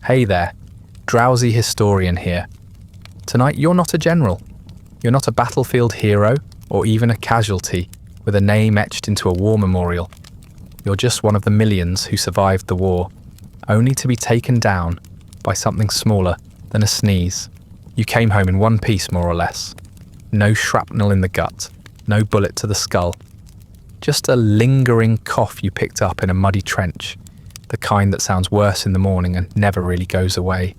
Hey there, Drowsy Historian here. Tonight you're not a general. You're not a battlefield hero or even a casualty with a name etched into a war memorial. You're just one of the millions who survived the war, only to be taken down by something smaller than a sneeze. You came home in one piece, more or less. No shrapnel in the gut, no bullet to the skull. Just a lingering cough you picked up in a muddy trench, the kind that sounds worse in the morning and never really goes away.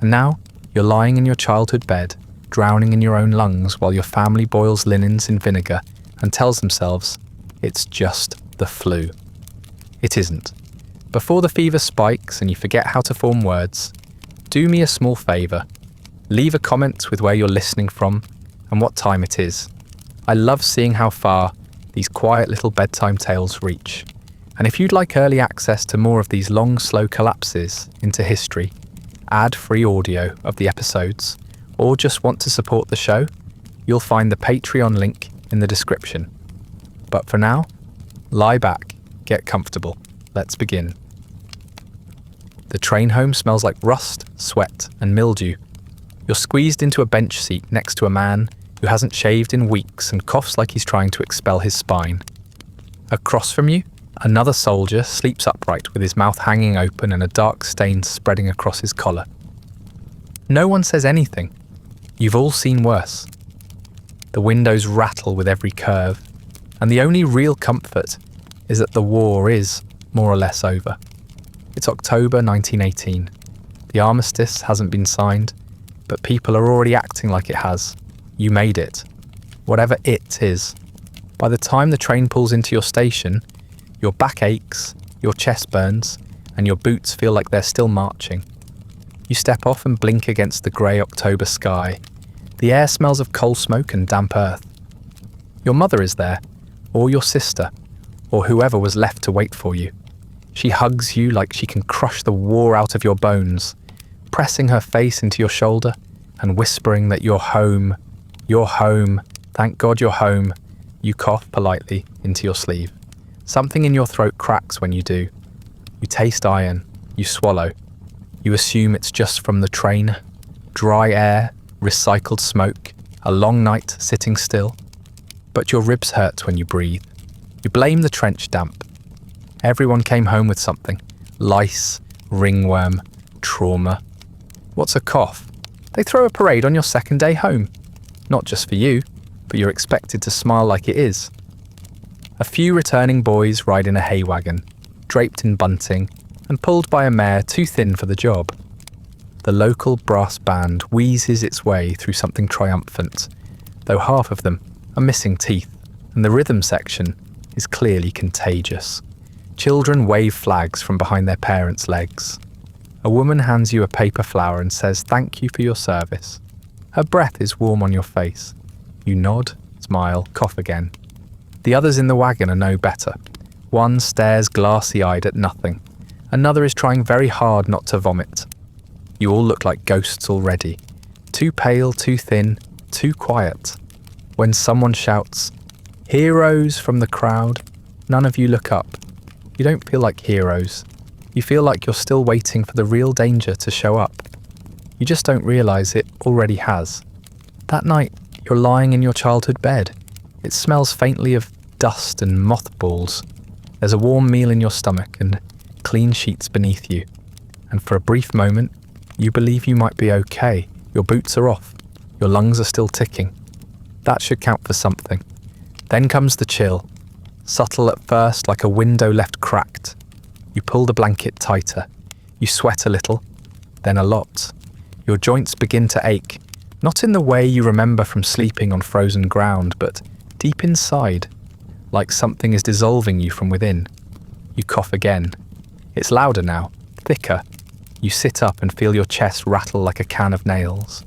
And now you're lying in your childhood bed, drowning in your own lungs while your family boils linens in vinegar and tells themselves it's just the flu. It isn't. Before the fever spikes and you forget how to form words, do me a small favour. Leave a comment with where you're listening from and what time it is. I love seeing how far these quiet little bedtime tales reach. And if you'd like early access to more of these long, slow collapses into history, ad-free audio of the episodes, or just want to support the show, you'll find the Patreon link in the description. But for now, lie back, get comfortable. Let's begin. The train home smells like rust, sweat, and mildew. You're squeezed into a bench seat next to a man who hasn't shaved in weeks and coughs like he's trying to expel his spine. Across from you, another soldier sleeps upright with his mouth hanging open and a dark stain spreading across his collar. No one says anything. You've all seen worse. The windows rattle with every curve, and the only real comfort is that the war is more or less over. It's October 1918. The armistice hasn't been signed, but people are already acting like it has. You made it. Whatever it is. By the time the train pulls into your station, your back aches, your chest burns, and your boots feel like they're still marching. You step off and blink against the grey October sky. The air smells of coal smoke and damp earth. Your mother is there, or your sister, or whoever was left to wait for you. She hugs you like she can crush the war out of your bones, pressing her face into your shoulder and whispering that you're home. You're home. Thank God you're home. You cough politely into your sleeve. Something in your throat cracks when you do. You taste iron. You swallow. You assume it's just from the train. Dry air, recycled smoke, a long night sitting still. But your ribs hurt when you breathe. You blame the trench damp. Everyone came home with something. Lice, ringworm, trauma. What's a cough? They throw a parade on your second day home. Not just for you, but you're expected to smile like it is. A few returning boys ride in a hay wagon, draped in bunting, and pulled by a mare too thin for the job. The local brass band wheezes its way through something triumphant, though half of them are missing teeth, and the rhythm section is clearly contagious. Children wave flags from behind their parents' legs. A woman hands you a paper flower and says thank you for your service. Her breath is warm on your face. You nod, smile, cough again. The others in the wagon are no better. One stares glassy-eyed at nothing. Another is trying very hard not to vomit. You all look like ghosts already. Too pale, too thin, too quiet. When someone shouts, "Heroes!" from the crowd, none of you look up. You don't feel like heroes. You feel like you're still waiting for the real danger to show up. You just don't realise it already has. That night, you're lying in your childhood bed. It smells faintly of dust and mothballs. There's a warm meal in your stomach and clean sheets beneath you. And for a brief moment, you believe you might be okay. Your boots are off. Your lungs are still ticking. That should count for something. Then comes the chill. Subtle at first, like a window left cracked. You pull the blanket tighter. You sweat a little, then a lot. Your joints begin to ache, not in the way you remember from sleeping on frozen ground, but deep inside, like something is dissolving you from within. You cough again. It's louder now, thicker. You sit up and feel your chest rattle like a can of nails.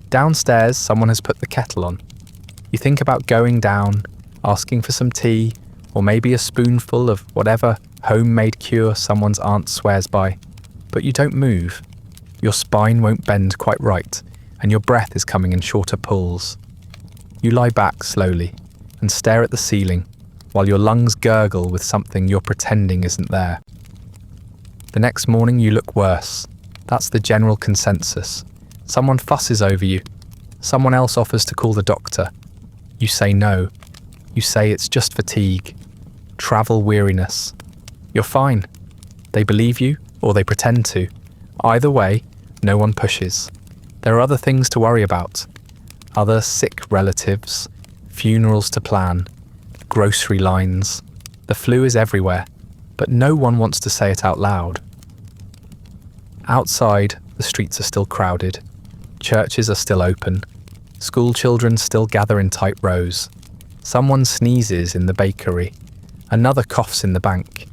Downstairs, someone has put the kettle on. You think about going down, asking for some tea, or maybe a spoonful of whatever homemade cure someone's aunt swears by. But you don't move. Your spine won't bend quite right, and your breath is coming in shorter pulls. You lie back slowly and stare at the ceiling while your lungs gurgle with something you're pretending isn't there. The next morning you look worse. That's the general consensus. Someone fusses over you. Someone else offers to call the doctor. You say no. You say it's just fatigue. Travel weariness. You're fine. They believe you, or they pretend to. Either way, no one pushes. There are other things to worry about. Other sick relatives, funerals to plan, grocery lines. The flu is everywhere, but no one wants to say it out loud. Outside, the streets are still crowded. Churches are still open. School children still gather in tight rows. Someone sneezes in the bakery. Another coughs in the bank.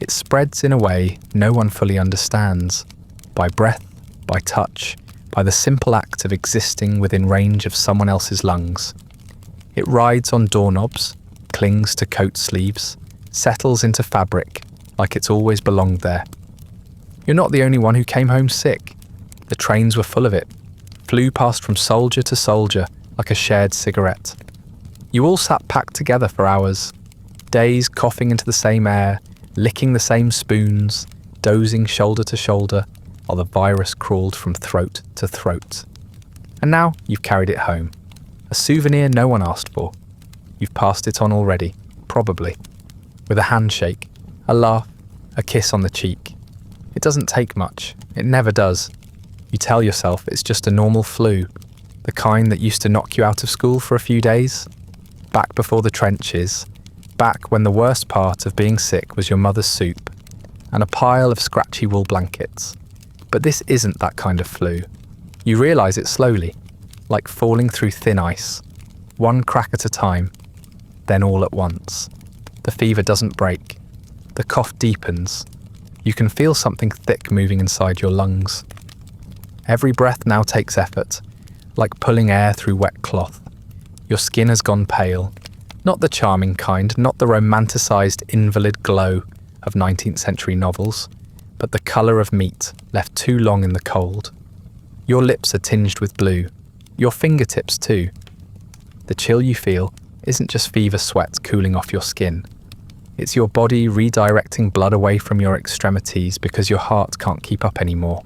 It spreads in a way no one fully understands. By breath, by touch, by the simple act of existing within range of someone else's lungs. It rides on doorknobs, clings to coat sleeves, settles into fabric like it's always belonged there. You're not the only one who came home sick. The trains were full of it. Flew past from soldier to soldier like a shared cigarette. You all sat packed together for hours. Days coughing into the same air, licking the same spoons, dozing shoulder to shoulder, while the virus crawled from throat to throat. And now you've carried it home. A souvenir no one asked for. You've passed it on already, probably. With a handshake, a laugh, a kiss on the cheek. It doesn't take much. It never does. You tell yourself it's just a normal flu, the kind that used to knock you out of school for a few days. Back before the trenches, back when the worst part of being sick was your mother's soup and a pile of scratchy wool blankets. But this isn't that kind of flu. You realise it slowly, like falling through thin ice, one crack at a time, then all at once. The fever doesn't break. The cough deepens. You can feel something thick moving inside your lungs. Every breath now takes effort, like pulling air through wet cloth. Your skin has gone pale. Not the charming kind, not the romanticised invalid glow of 19th century novels, but the colour of meat left too long in the cold. Your lips are tinged with blue. Your fingertips too. The chill you feel isn't just fever sweat cooling off your skin. It's your body redirecting blood away from your extremities because your heart can't keep up anymore.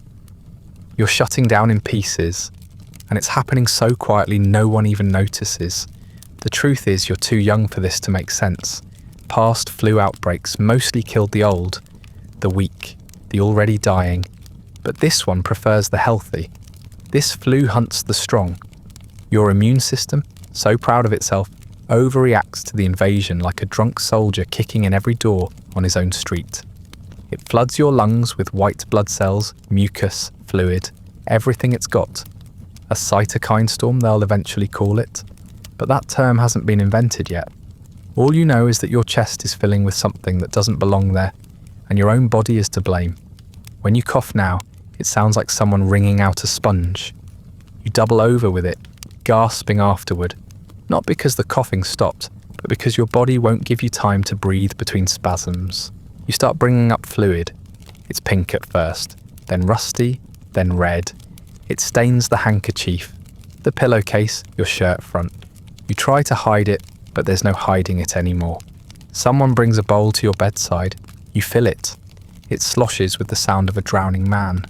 You're shutting down in pieces, and it's happening so quietly no one even notices. The truth is you're too young for this to make sense. Past flu outbreaks mostly killed the old, the weak, the already dying, but this one prefers the healthy. This flu hunts the strong. Your immune system, so proud of itself, overreacts to the invasion like a drunk soldier kicking in every door on his own street. It floods your lungs with white blood cells, mucus, fluid, everything it's got. A cytokine storm they'll eventually call it, but that term hasn't been invented yet. All you know is that your chest is filling with something that doesn't belong there, and your own body is to blame. When you cough now, it sounds like someone wringing out a sponge. You double over with it, gasping afterward, not because the coughing stopped, but because your body won't give you time to breathe between spasms. You start bringing up fluid. It's pink at first, then rusty, then red. It stains the handkerchief, the pillowcase, your shirt front. You try to hide it, but there's no hiding it anymore. Someone brings a bowl to your bedside. You fill it. It sloshes with the sound of a drowning man.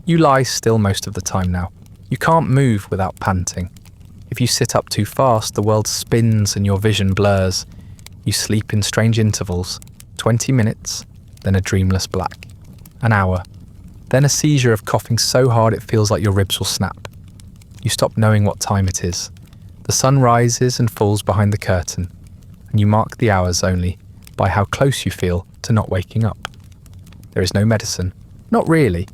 You lie still most of the time now. You can't move without panting. If you sit up too fast, the world spins and your vision blurs. You sleep in strange intervals, 20 minutes, then a dreamless black. An hour, then a seizure of coughing so hard it feels like your ribs will snap. You stop knowing what time it is. The sun rises and falls behind the curtain, and you mark the hours only by how close you feel to not waking up. There is no medicine. Not really.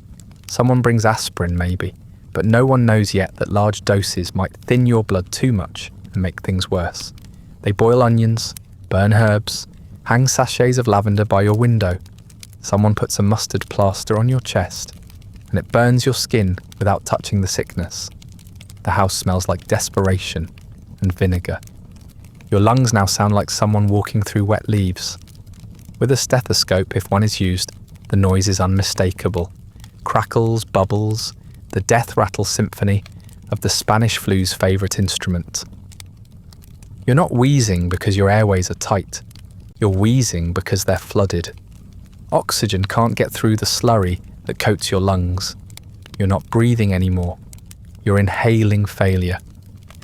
Someone brings aspirin maybe, but no one knows yet that large doses might thin your blood too much and make things worse. They boil onions, burn herbs, hang sachets of lavender by your window. Someone puts a mustard plaster on your chest, and it burns your skin without touching the sickness. The house smells like desperation and vinegar. Your lungs now sound like someone walking through wet leaves. With a stethoscope, if one is used, the noise is unmistakable. Crackles, bubbles, the death rattle symphony of the Spanish flu's favourite instrument. You're not wheezing because your airways are tight. You're wheezing because they're flooded. Oxygen can't get through the slurry that coats your lungs. You're not breathing anymore. You're inhaling failure.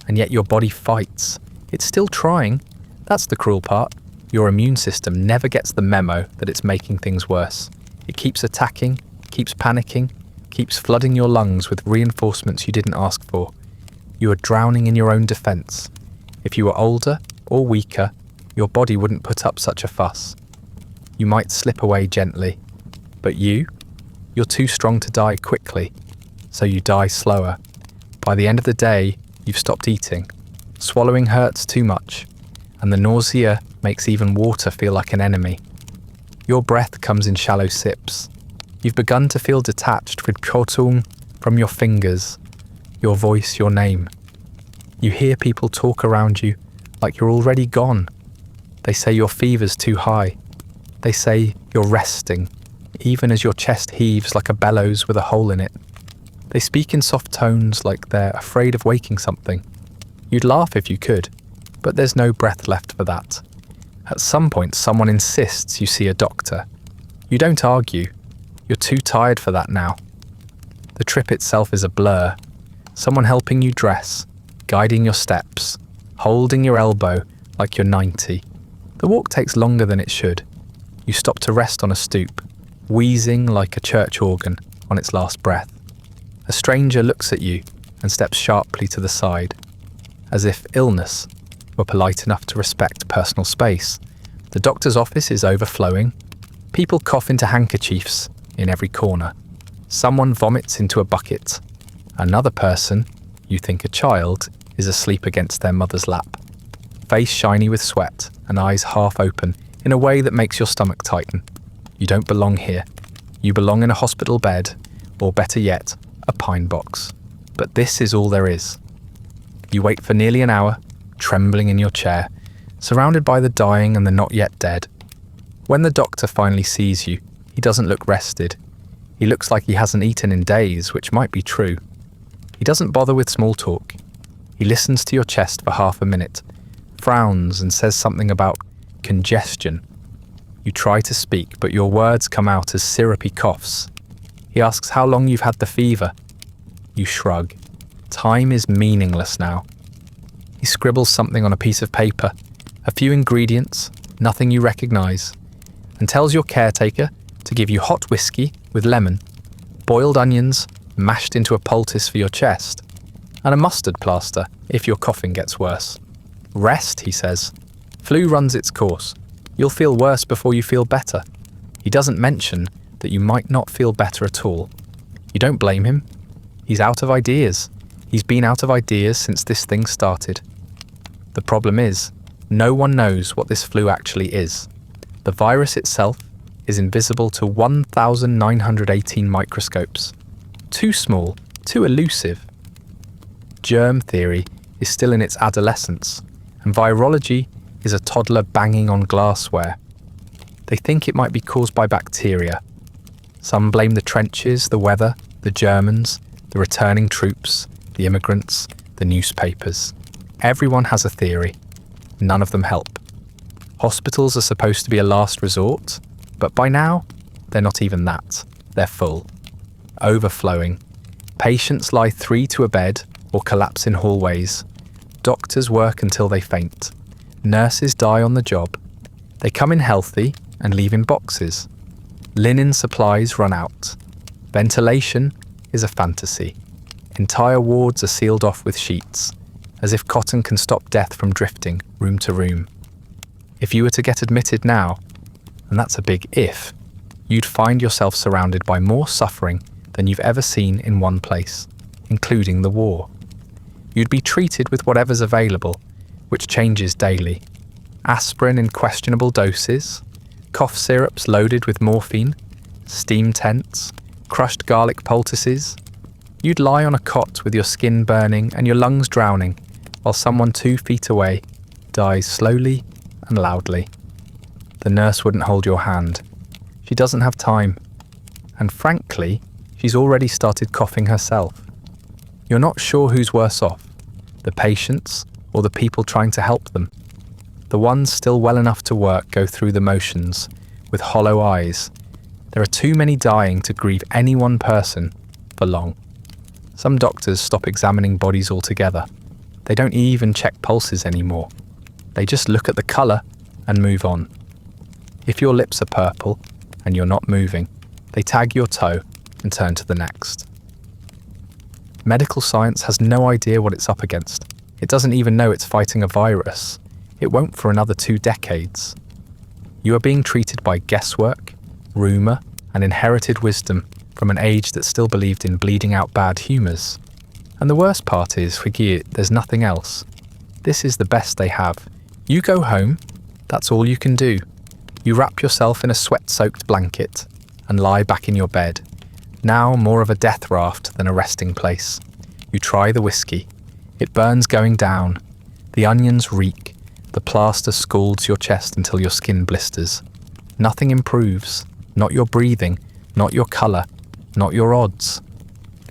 And yet your body fights. It's still trying. That's the cruel part. Your immune system never gets the memo that it's making things worse. It keeps attacking, keeps panicking, keeps flooding your lungs with reinforcements you didn't ask for. You are drowning in your own defense. If you were older or weaker, your body wouldn't put up such a fuss. You might slip away gently. But you're too strong to die quickly, so you die slower. By the end of the day, you've stopped eating. Swallowing hurts too much, and the nausea makes even water feel like an enemy. Your breath comes in shallow sips. You've begun to feel detached with Chotung from your fingers, your voice, your name. You hear people talk around you like you're already gone. They say your fever's too high. They say you're resting, even as your chest heaves like a bellows with a hole in it. They speak in soft tones like they're afraid of waking something. You'd laugh if you could, but there's no breath left for that. At some point, someone insists you see a doctor. You don't argue. You're too tired for that now. The trip itself is a blur. Someone helping you dress, guiding your steps, holding your elbow like you're 90. The walk takes longer than it should. You stop to rest on a stoop, wheezing like a church organ on its last breath. A stranger looks at you and steps sharply to the side, as if illness were polite enough to respect personal space. The doctor's office is overflowing. People cough into handkerchiefs in every corner. Someone vomits into a bucket. Another person, you think a child, is asleep against their mother's lap. Face shiny with sweat and eyes half open in a way that makes your stomach tighten. You don't belong here. You belong in a hospital bed, or better yet, a pine box. But this is all there is. You wait for nearly an hour, trembling in your chair, surrounded by the dying and the not yet dead. When the doctor finally sees you, he doesn't look rested. He looks like he hasn't eaten in days, which might be true. He doesn't bother with small talk. He listens to your chest for half a minute, frowns and says something about congestion. You try to speak, but your words come out as syrupy coughs. He asks how long you've had the fever. You shrug. Time is meaningless now. He scribbles something on a piece of paper, a few ingredients, nothing you recognise, and tells your caretaker to give you hot whiskey with lemon, boiled onions mashed into a poultice for your chest, and a mustard plaster if your coughing gets worse. Rest, he says. Flu runs its course. You'll feel worse before you feel better. He doesn't mention that you might not feel better at all. You don't blame him. He's out of ideas. He's been out of ideas since this thing started. The problem is, no one knows what this flu actually is. The virus itself is invisible to 1,918 microscopes. Too small, too elusive. Germ theory is still in its adolescence, and virology is a toddler banging on glassware. They think it might be caused by bacteria. Some blame the trenches, the weather, the Germans, the returning troops, the immigrants, the newspapers. Everyone has a theory. None of them help. Hospitals are supposed to be a last resort, but by now, they're not even that. They're full. Overflowing. Patients lie 3 to a bed or collapse in hallways. Doctors work until they faint. Nurses die on the job. They come in healthy and leave in boxes. Linen supplies run out. Ventilation is a fantasy. Entire wards are sealed off with sheets, as if cotton can stop death from drifting room to room. If you were to get admitted now, and that's a big if, you'd find yourself surrounded by more suffering than you've ever seen in one place, including the war. You'd be treated with whatever's available, which changes daily. Aspirin in questionable doses, cough syrups loaded with morphine, steam tents, crushed garlic poultices. You'd lie on a cot with your skin burning and your lungs drowning, while someone 2 feet away dies slowly and loudly. The nurse wouldn't hold your hand. She doesn't have time. And frankly, she's already started coughing herself. You're not sure who's worse off, the patients or the people trying to help them. The ones still well enough to work go through the motions with hollow eyes, There are too many dying to grieve any one person for long. Some doctors stop examining bodies altogether. They don't even check pulses anymore. They just look at the colour and move on. If your lips are purple and you're not moving, they tag your toe and turn to the next. Medical science has no idea what it's up against. It doesn't even know it's fighting a virus. It won't for another 2 decades. You are being treated by guesswork, rumour, and inherited wisdom from an age that still believed in bleeding out bad humours. And the worst part is, forget, there's nothing else. This is the best they have. You go home, that's all you can do. You wrap yourself in a sweat-soaked blanket and lie back in your bed. Now more of a death raft than a resting place. You try the whiskey. It burns going down. The onions reek. The plaster scalds your chest until your skin blisters. Nothing improves. Not your breathing, not your colour, not your odds.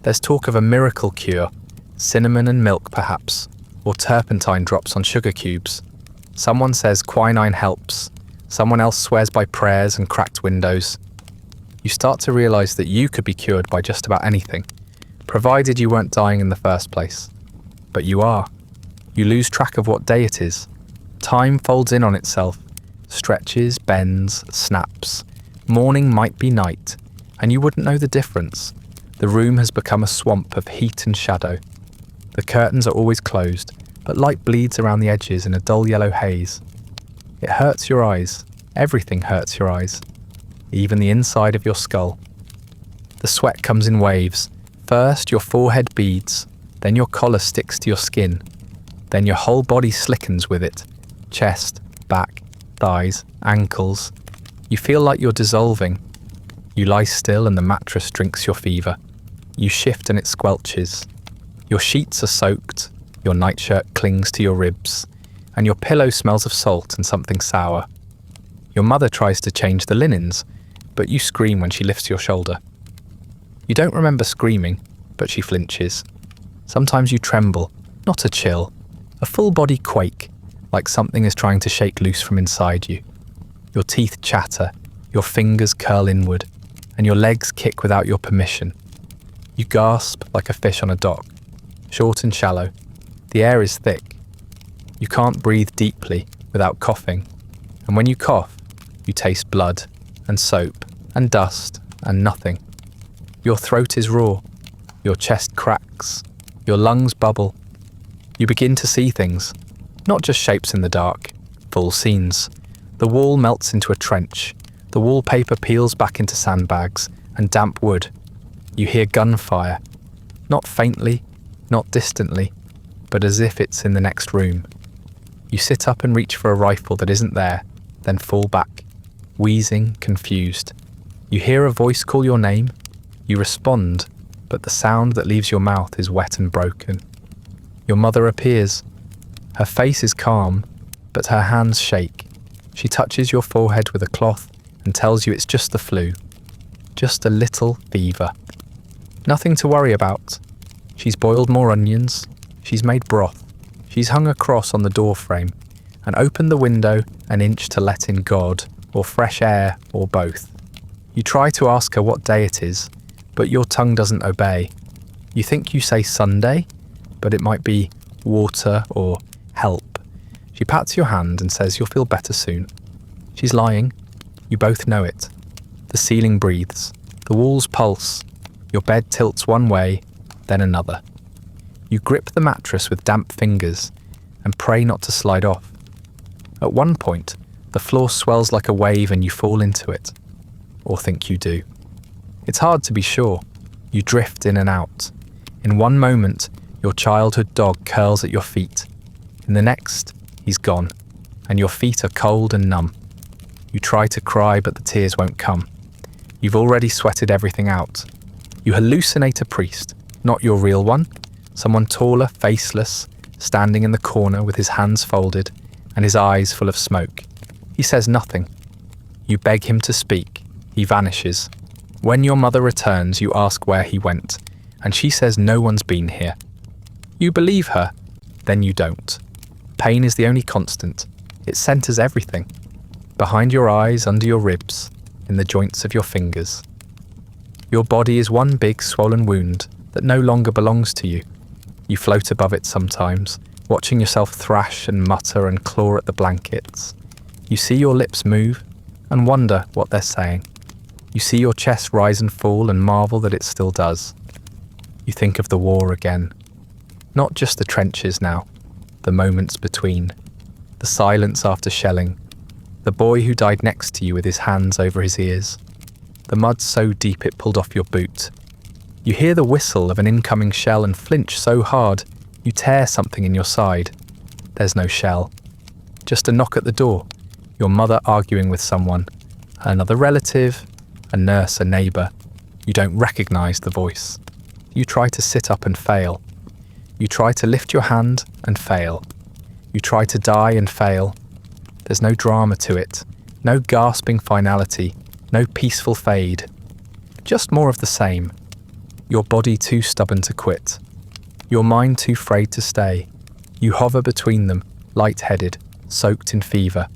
There's talk of a miracle cure. Cinnamon and milk perhaps, or turpentine drops on sugar cubes. Someone says quinine helps. Someone else swears by prayers and cracked windows. You start to realise that you could be cured by just about anything, provided you weren't dying in the first place. But you are. You lose track of what day it is. Time folds in on itself, stretches, bends, snaps. Morning might be night, and you wouldn't know the difference. The room has become a swamp of heat and shadow. The curtains are always closed, but light bleeds around the edges in a dull yellow haze. It hurts your eyes. Everything hurts your eyes. Even the inside of your skull. The sweat comes in waves. First, your forehead beads, then your collar sticks to your skin, then your whole body slickens with it. Chest, back, thighs, ankles. You feel like you're dissolving. You lie still and the mattress drinks your fever. You shift and it squelches. Your sheets are soaked, your nightshirt clings to your ribs, and your pillow smells of salt and something sour. Your mother tries to change the linens, but you scream when she lifts your shoulder. You don't remember screaming, but she flinches. Sometimes you tremble, not a chill, a full body quake, like something is trying to shake loose from inside you. Your teeth chatter, your fingers curl inward, and your legs kick without your permission. You gasp like a fish on a dock, short and shallow. The air is thick. You can't breathe deeply without coughing, and when you cough, you taste blood and soap and dust and nothing. Your throat is raw, your chest cracks, your lungs bubble. You begin to see things, not just shapes in the dark, full scenes. The wall melts into a trench, the wallpaper peels back into sandbags and damp wood. You hear gunfire, not faintly, not distantly, but as if it's in the next room. You sit up and reach for a rifle that isn't there, then fall back, wheezing, confused. You hear a voice call your name. You respond, but the sound that leaves your mouth is wet and broken. Your mother appears. Her face is calm, but her hands shake. She touches your forehead with a cloth and tells you it's just the flu. Just a little fever. Nothing to worry about. She's boiled more onions. She's made broth. She's hung a cross on the doorframe and opened the window an inch to let in God, or fresh air, or both. You try to ask her what day it is, but your tongue doesn't obey. You think you say Sunday, but it might be water or help. She pats your hand and says you'll feel better soon. She's lying. You both know it. The ceiling breathes. The walls pulse. Your bed tilts one way, then another. You grip the mattress with damp fingers and pray not to slide off. At one point, the floor swells like a wave and you fall into it. Or think you do. It's hard to be sure. You drift in and out. In one moment, your childhood dog curls at your feet. In the next, he's gone, and your feet are cold and numb. You try to cry, but the tears won't come. You've already sweated everything out. You hallucinate a priest, not your real one, someone taller, faceless, standing in the corner with his hands folded and his eyes full of smoke. He says nothing. You beg him to speak. He vanishes. When your mother returns, you ask where he went, and she says no one's been here. You believe her, then you don't. Pain is the only constant. It centers everything. Behind your eyes, under your ribs, in the joints of your fingers. Your body is one big swollen wound that no longer belongs to you. You float above it sometimes, watching yourself thrash and mutter and claw at the blankets. You see your lips move and wonder what they're saying. You see your chest rise and fall and marvel that it still does. You think of the war again. Not just the trenches now, the moments between, the silence after shelling, the boy who died next to you with his hands over his ears, the mud so deep it pulled off your boot. You hear the whistle of an incoming shell and flinch so hard you tear something in your side. There's no shell. Just a knock at the door, your mother arguing with someone, another relative, a nurse, a neighbour. You don't recognise the voice. You try to sit up and fail. You try to lift your hand and fail. You try to die and fail. There's no drama to it, no gasping finality, no peaceful fade. Just more of the same. Your body too stubborn to quit. Your mind too frayed to stay. You hover between them, light-headed, soaked in fever,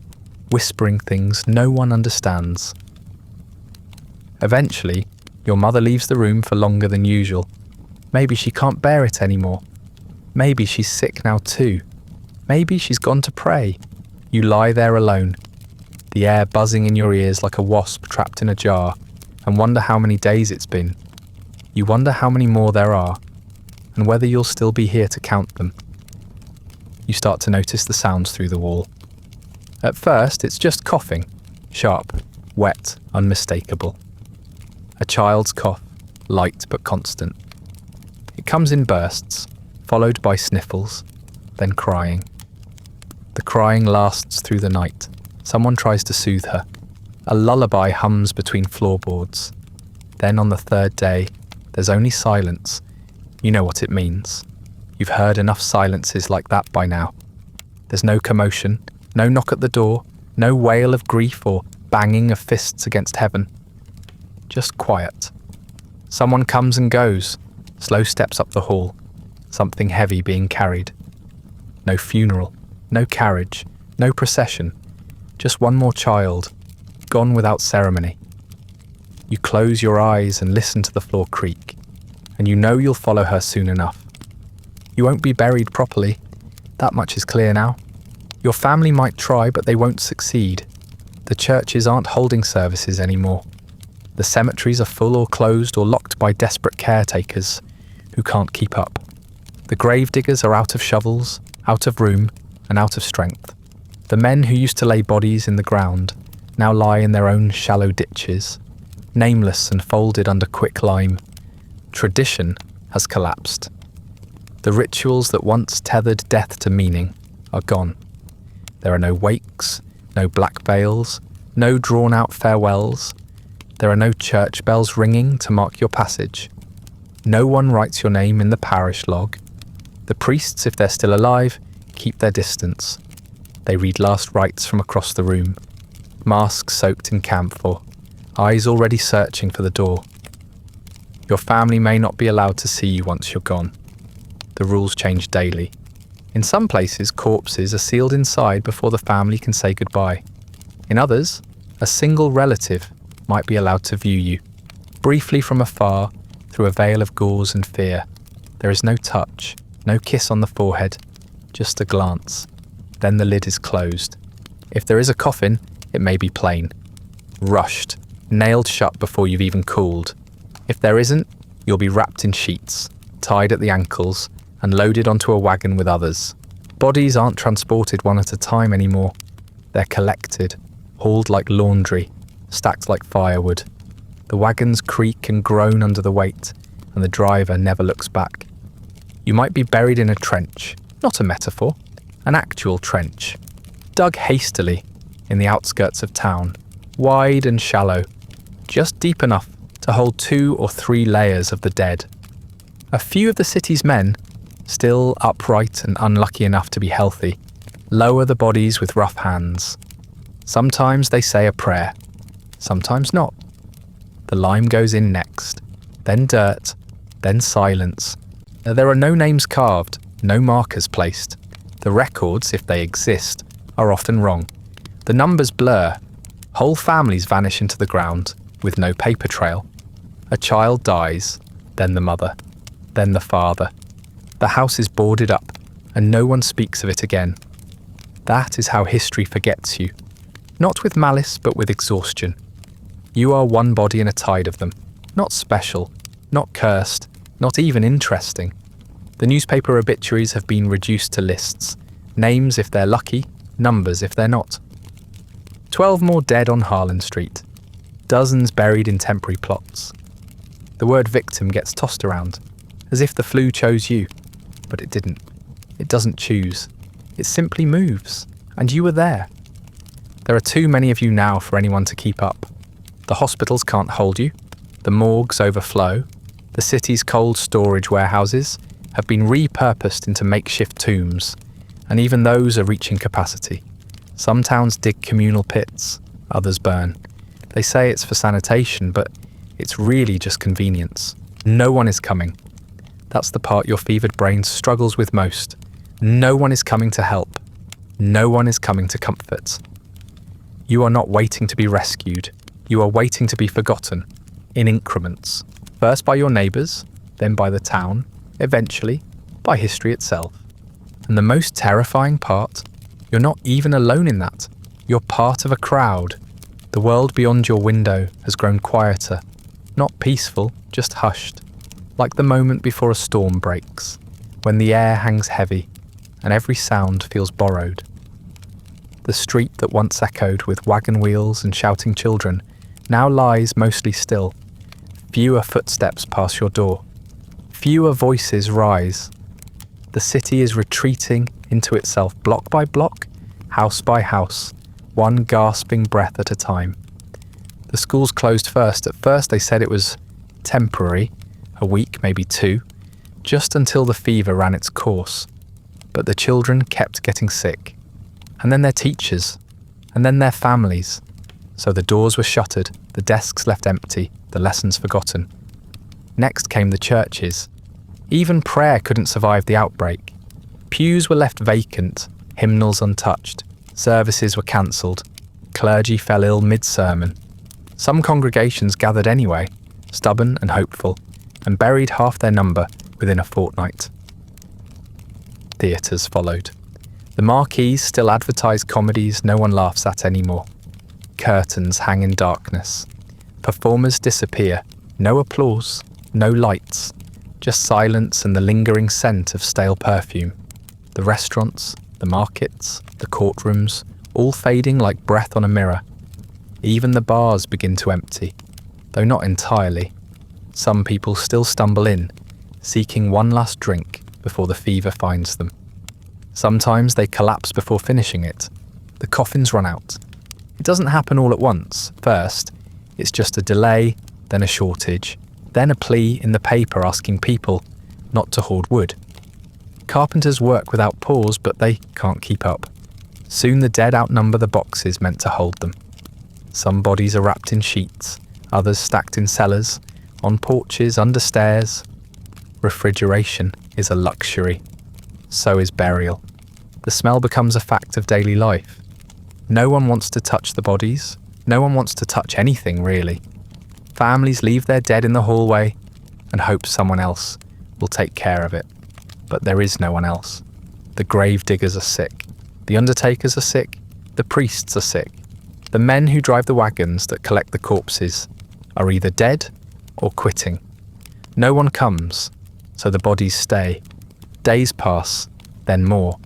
whispering things no one understands. Eventually, your mother leaves the room for longer than usual. Maybe she can't bear it anymore. Maybe she's sick now too. Maybe she's gone to pray. You lie there alone, the air buzzing in your ears like a wasp trapped in a jar, and wonder how many days it's been. You wonder how many more there are, and whether you'll still be here to count them. You start to notice the sounds through the wall. At first, it's just coughing, sharp, wet, unmistakable. A child's cough, light but constant. It comes in bursts, followed by sniffles, then crying. The crying lasts through the night. Someone tries to soothe her. A lullaby hums between floorboards. Then on the third day, there's only silence. You know what it means. You've heard enough silences like that by now. There's no commotion, no knock at the door, no wail of grief or banging of fists against heaven. Just quiet. Someone comes and goes, slow steps up the hall, something heavy being carried. No funeral, no carriage, no procession, just one more child, gone without ceremony. You close your eyes and listen to the floor creak, and you know you'll follow her soon enough. You won't be buried properly, that much is clear now. Your family might try, but they won't succeed. The churches aren't holding services anymore. The cemeteries are full or closed or locked by desperate caretakers who can't keep up. The grave diggers are out of shovels, out of room, and out of strength. The men who used to lay bodies in the ground now lie in their own shallow ditches, nameless and folded under quicklime. Tradition has collapsed. The rituals that once tethered death to meaning are gone. There are no wakes, no black veils, no drawn-out farewells. There are no church bells ringing to mark your passage. No one writes your name in the parish log. The priests, if they're still alive, keep their distance. They read last rites from across the room, masks soaked in camphor, eyes already searching for the door. Your family may not be allowed to see you once you're gone. The rules change daily. In some places, corpses are sealed inside before the family can say goodbye. In others, a single relative might be allowed to view you, briefly from afar, through a veil of gauze and fear. There is no touch, no kiss on the forehead, just a glance. Then the lid is closed. If there is a coffin, it may be plain. Rushed, nailed shut before you've even cooled. If there isn't, you'll be wrapped in sheets, tied at the ankles, and loaded onto a wagon with others. Bodies aren't transported one at a time anymore. They're collected, hauled like laundry, stacked like firewood. The wagons creak and groan under the weight, and the driver never looks back. You might be buried in a trench, not a metaphor, an actual trench, dug hastily in the outskirts of town, wide and shallow, just deep enough to hold 2 or 3 layers of the dead. A few of the city's men, still upright and unlucky enough to be healthy, lower the bodies with rough hands. Sometimes they say a prayer, sometimes not. The lime goes in next, then dirt, then silence. There are no names carved, no markers placed. The records, if they exist, are often wrong. The numbers blur. Whole families vanish into the ground with no paper trail. A child dies, then the mother, then the father. The house is boarded up, and no one speaks of it again. That is how history forgets you. Not with malice, but with exhaustion. You are one body in a tide of them. Not special, not cursed, not even interesting. The newspaper obituaries have been reduced to lists. Names if they're lucky, numbers if they're not. 12 more dead on Harlan Street. Dozens buried in temporary plots. The word victim gets tossed around, as if the flu chose you. But it didn't. It doesn't choose. It simply moves, and you were there. There are too many of you now for anyone to keep up. The hospitals can't hold you. The morgues overflow. The city's cold storage warehouses have been repurposed into makeshift tombs, and even those are reaching capacity. Some towns dig communal pits, others burn. They say it's for sanitation, but it's really just convenience. No one is coming. That's the part your fevered brain struggles with most. No one is coming to help. No one is coming to comfort. You are not waiting to be rescued. You are waiting to be forgotten, in increments. First by your neighbours, then by the town, eventually by history itself. And the most terrifying part, you're not even alone in that. You're part of a crowd. The world beyond your window has grown quieter, not peaceful, just hushed, like the moment before a storm breaks, when the air hangs heavy and every sound feels borrowed. The street that once echoed with wagon wheels and shouting children now lies mostly still. Fewer footsteps pass your door. Fewer voices rise. The city is retreating into itself block by block, house by house, one gasping breath at a time. The schools closed first. At first they said it was temporary, a week, maybe 2, just until the fever ran its course. But the children kept getting sick. And then their teachers, and then their families. So the doors were shuttered, the desks left empty, the lessons forgotten. Next came the churches. Even prayer couldn't survive the outbreak. Pews were left vacant, hymnals untouched, services were cancelled, clergy fell ill mid-sermon. Some congregations gathered anyway, stubborn and hopeful, and buried half their number within a fortnight. Theatres followed. The marquees still advertise comedies no one laughs at anymore. Curtains hang in darkness. Performers disappear. No applause, no lights, just silence and the lingering scent of stale perfume. The restaurants, the markets, the courtrooms, all fading like breath on a mirror. Even the bars begin to empty, though not entirely. Some people still stumble in, seeking one last drink before the fever finds them. Sometimes they collapse before finishing it. The coffins run out. It doesn't happen all at once. First, it's just a delay, then a shortage, then a plea in the paper asking people not to hoard wood. Carpenters work without pause, but they can't keep up. Soon the dead outnumber the boxes meant to hold them. Some bodies are wrapped in sheets, others stacked in cellars, on porches, under stairs. Refrigeration is a luxury. So is burial. The smell becomes a fact of daily life. No one wants to touch the bodies. No one wants to touch anything, really. Families leave their dead in the hallway and hope someone else will take care of it. But there is no one else. The grave diggers are sick. The undertakers are sick. The priests are sick. The men who drive the wagons that collect the corpses are either dead or quitting. No one comes, so the bodies stay. Days pass, then more.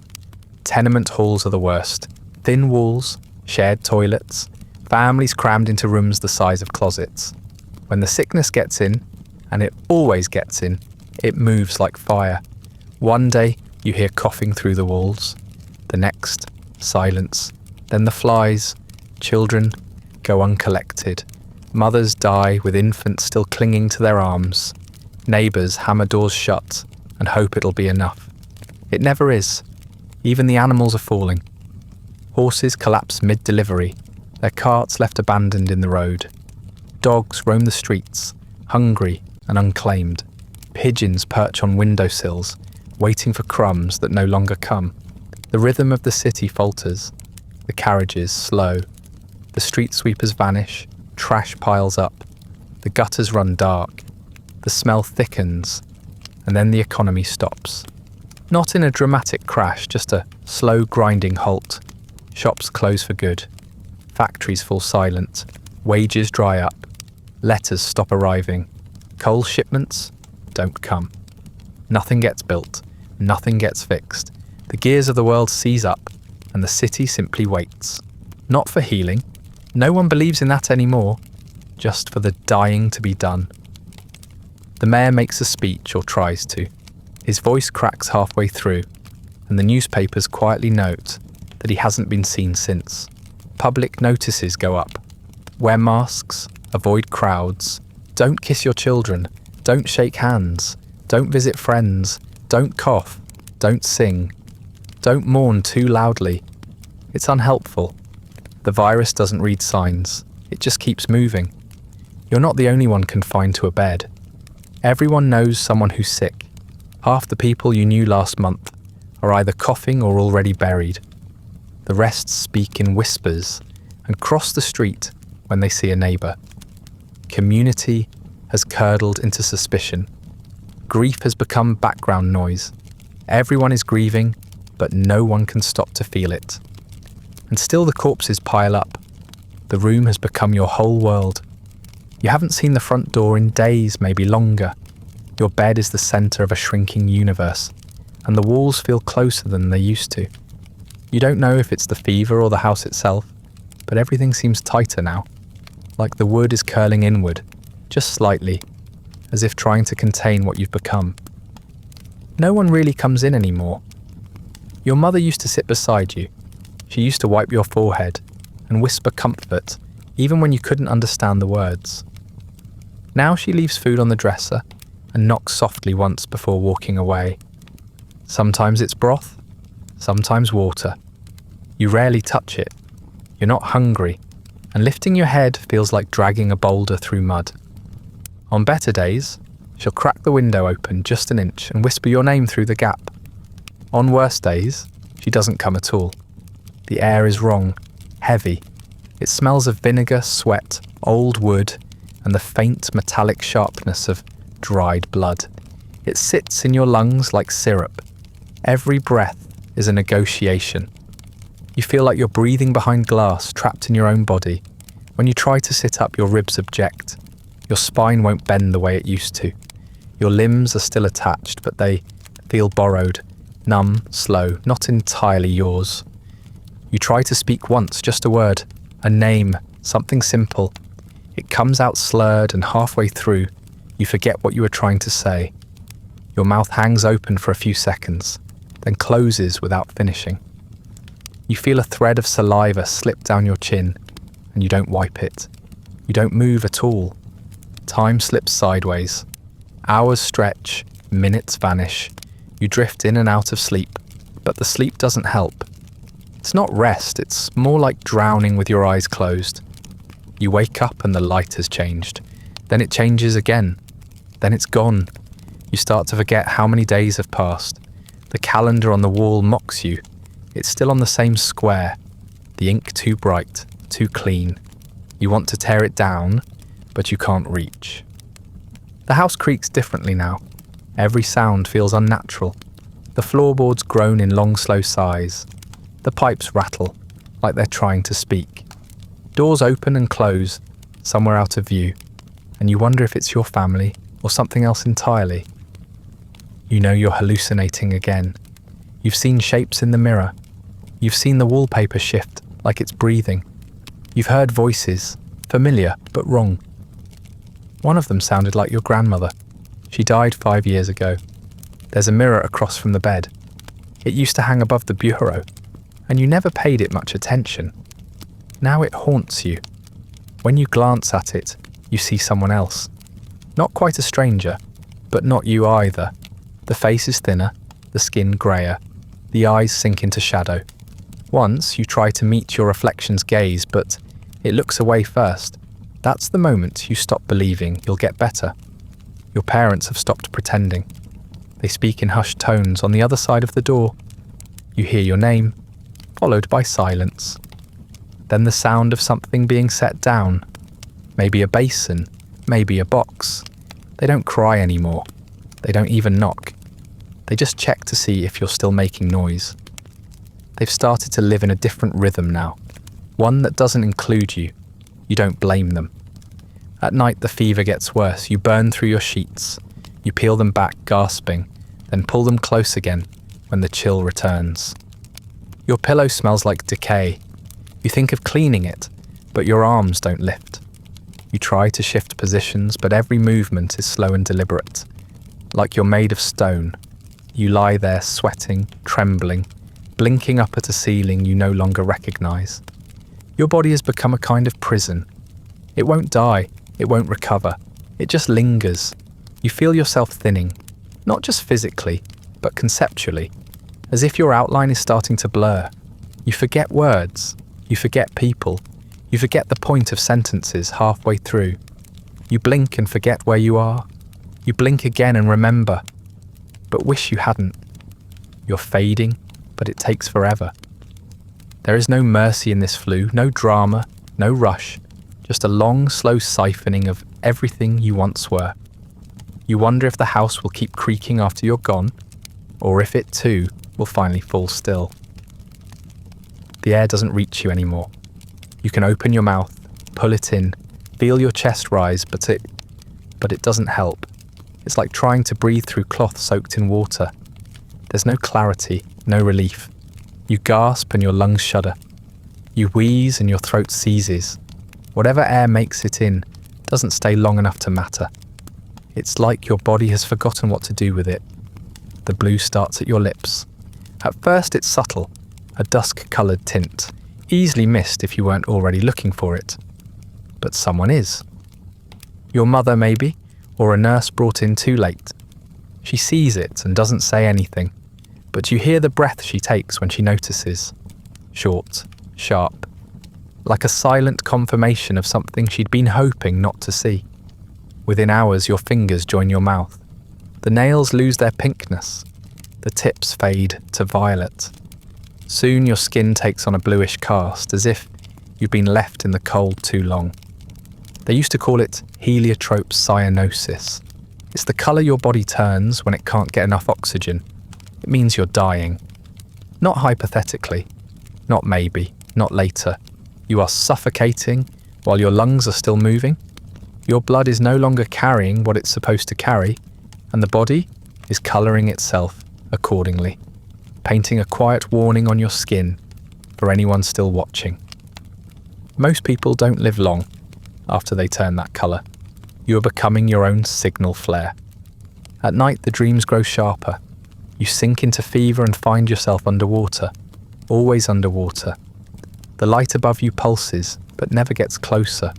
Tenement halls are the worst. Thin walls, shared toilets, families crammed into rooms the size of closets. When the sickness gets in, and it always gets in, it moves like fire. One day you hear coughing through the walls. The next, silence. Then the flies. Children go uncollected. Mothers die with infants still clinging to their arms. Neighbours hammer doors shut and hope it'll be enough. It never is. Even the animals are falling. Horses collapse mid-delivery, their carts left abandoned in the road. Dogs roam the streets, hungry and unclaimed. Pigeons perch on windowsills, waiting for crumbs that no longer come. The rhythm of the city falters. The carriages slow. The street sweepers vanish, trash piles up, the gutters run dark, the smell thickens, and then the economy stops. Not in a dramatic crash, just a slow grinding halt. Shops close for good. Factories fall silent. Wages dry up. Letters stop arriving. Coal shipments don't come. Nothing gets built. Nothing gets fixed. The gears of the world seize up, and the city simply waits. Not for healing. No one believes in that anymore. Just for the dying to be done. The mayor makes a speech, or tries to. His voice cracks halfway through, and the newspapers quietly note that he hasn't been seen since. Public notices go up. Wear masks, avoid crowds, don't kiss your children, don't shake hands, don't visit friends, don't cough, don't sing, don't mourn too loudly. It's unhelpful. The virus doesn't read signs, it just keeps moving. You're not the only one confined to a bed. Everyone knows someone who's sick. Half the people you knew last month are either coughing or already buried. The rest speak in whispers and cross the street when they see a neighbour. Community has curdled into suspicion. Grief has become background noise. Everyone is grieving, but no one can stop to feel it. And still the corpses pile up. The room has become your whole world. You haven't seen the front door in days, maybe longer. Your bed is the centre of a shrinking universe, and the walls feel closer than they used to. You don't know if it's the fever or the house itself, but everything seems tighter now, like the wood is curling inward, just slightly, as if trying to contain what you've become. No one really comes in anymore. Your mother used to sit beside you. She used to wipe your forehead and whisper comfort, even when you couldn't understand the words. Now she leaves food on the dresser and knocks softly once before walking away. Sometimes it's broth, sometimes water. You rarely touch it. You're not hungry, and lifting your head feels like dragging a boulder through mud. On better days, she'll crack the window open just an inch and whisper your name through the gap. On worse days, she doesn't come at all. The air is wrong, heavy. It smells of vinegar, sweat, old wood, and the faint metallic sharpness of dried blood. It sits in your lungs like syrup. Every breath is a negotiation. You feel like you're breathing behind glass, trapped in your own body. When you try to sit up, your ribs object. Your spine won't bend the way it used to. Your limbs are still attached, but they feel borrowed, numb, slow, not entirely yours. You try to speak once, just a word, a name, something simple. It comes out slurred, and halfway through, you forget what you were trying to say. Your mouth hangs open for a few seconds, then closes without finishing. You feel a thread of saliva slip down your chin, and you don't wipe it. You don't move at all. Time slips sideways. Hours stretch, minutes vanish. You drift in and out of sleep, but the sleep doesn't help. It's not rest, it's more like drowning with your eyes closed. You wake up and the light has changed. Then it changes again. Then it's gone. You start to forget how many days have passed. The calendar on the wall mocks you. It's still on the same square. The ink too bright, too clean. You want to tear it down, but you can't reach. The house creaks differently now. Every sound feels unnatural. The floorboards groan in long, slow sighs. The pipes rattle, like they're trying to speak. Doors open and close, somewhere out of view, and you wonder if it's your family or something else entirely. You know you're hallucinating again. You've seen shapes in the mirror. You've seen the wallpaper shift, like it's breathing. You've heard voices, familiar but wrong. One of them sounded like your grandmother. She died 5 years ago. There's a mirror across from the bed. It used to hang above the bureau, and you never paid it much attention. Now it haunts you. When you glance at it, you see someone else. Not quite a stranger, but not you either. The face is thinner, the skin greyer, the eyes sink into shadow. Once you try to meet your reflection's gaze, but it looks away first. That's the moment you stop believing you'll get better. Your parents have stopped pretending. They speak in hushed tones on the other side of the door. You hear your name, followed by silence. Then the sound of something being set down. Maybe a basin, maybe a box. They don't cry anymore. They don't even knock. They just check to see if you're still making noise. They've started to live in a different rhythm now, one that doesn't include you. You don't blame them. At night the fever gets worse. You burn through your sheets. You peel them back, gasping, then pull them close again when the chill returns. Your pillow smells like decay. You think of cleaning it, but your arms don't lift. You try to shift positions, but every movement is slow and deliberate. Like you're made of stone. You lie there sweating, trembling, blinking up at a ceiling you no longer recognize. Your body has become a kind of prison. It won't die, it won't recover. It just lingers. You feel yourself thinning, not just physically, but conceptually, as if your outline is starting to blur. You forget words, you forget people, you forget the point of sentences halfway through. You blink and forget where you are. You blink again and remember, but wish you hadn't. You're fading, but it takes forever. There is no mercy in this flu, no drama, no rush, just a long, slow siphoning of everything you once were. You wonder if the house will keep creaking after you're gone, or if it too will finally fall still. The air doesn't reach you anymore. You can open your mouth, pull it in, feel your chest rise, but it doesn't help. It's like trying to breathe through cloth soaked in water. There's no clarity, no relief. You gasp and your lungs shudder. You wheeze and your throat seizes. Whatever air makes it in doesn't stay long enough to matter. It's like your body has forgotten what to do with it. The blue starts at your lips. At first it's subtle, a dusk-coloured tint, easily missed if you weren't already looking for it. But someone is. Your mother, maybe, or a nurse brought in too late. She sees it and doesn't say anything, but you hear the breath she takes when she notices. Short, sharp, like a silent confirmation of something she'd been hoping not to see. Within hours, your fingers join your mouth. The nails lose their pinkness. The tips fade to violet. Soon your skin takes on a bluish cast, as if you've been left in the cold too long. They used to call it heliotrope cyanosis. It's the colour your body turns when it can't get enough oxygen. It means you're dying. Not hypothetically, not maybe, not later. You are suffocating while your lungs are still moving. Your blood is no longer carrying what it's supposed to carry, and the body is colouring itself accordingly, painting a quiet warning on your skin for anyone still watching. Most people don't live long after they turn that colour. You are becoming your own signal flare. At night the dreams grow sharper. You sink into fever and find yourself underwater, always underwater. The light above you pulses, but never gets closer.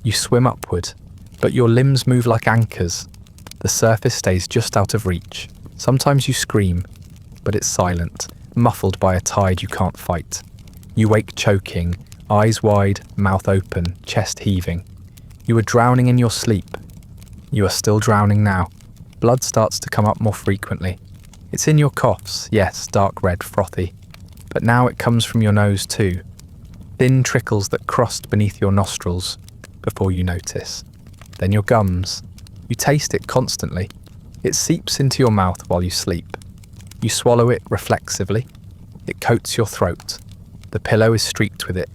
You swim upward, but your limbs move like anchors. The surface stays just out of reach. Sometimes you scream, but it's silent, muffled by a tide you can't fight. You wake choking, eyes wide, mouth open, chest heaving. You are drowning in your sleep. You are still drowning now. Blood starts to come up more frequently. It's in your coughs, yes, dark red, frothy. But now it comes from your nose too. Thin trickles that crossed beneath your nostrils before you notice. Then your gums. You taste it constantly. It seeps into your mouth while you sleep. You swallow it reflexively. It coats your throat. The pillow is streaked with it.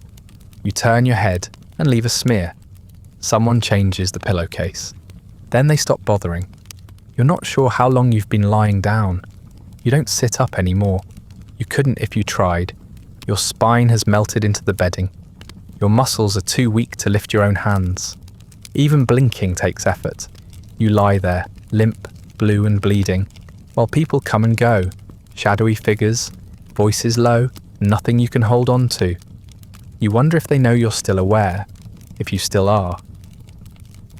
You turn your head and leave a smear. Someone changes the pillowcase. Then they stop bothering. You're not sure how long you've been lying down. You don't sit up anymore. You couldn't if you tried. Your spine has melted into the bedding. Your muscles are too weak to lift your own hands. Even blinking takes effort. You lie there, limp, blue and bleeding, while people come and go. Shadowy figures, voices low, nothing you can hold on to. You wonder if they know you're still aware, if you still are.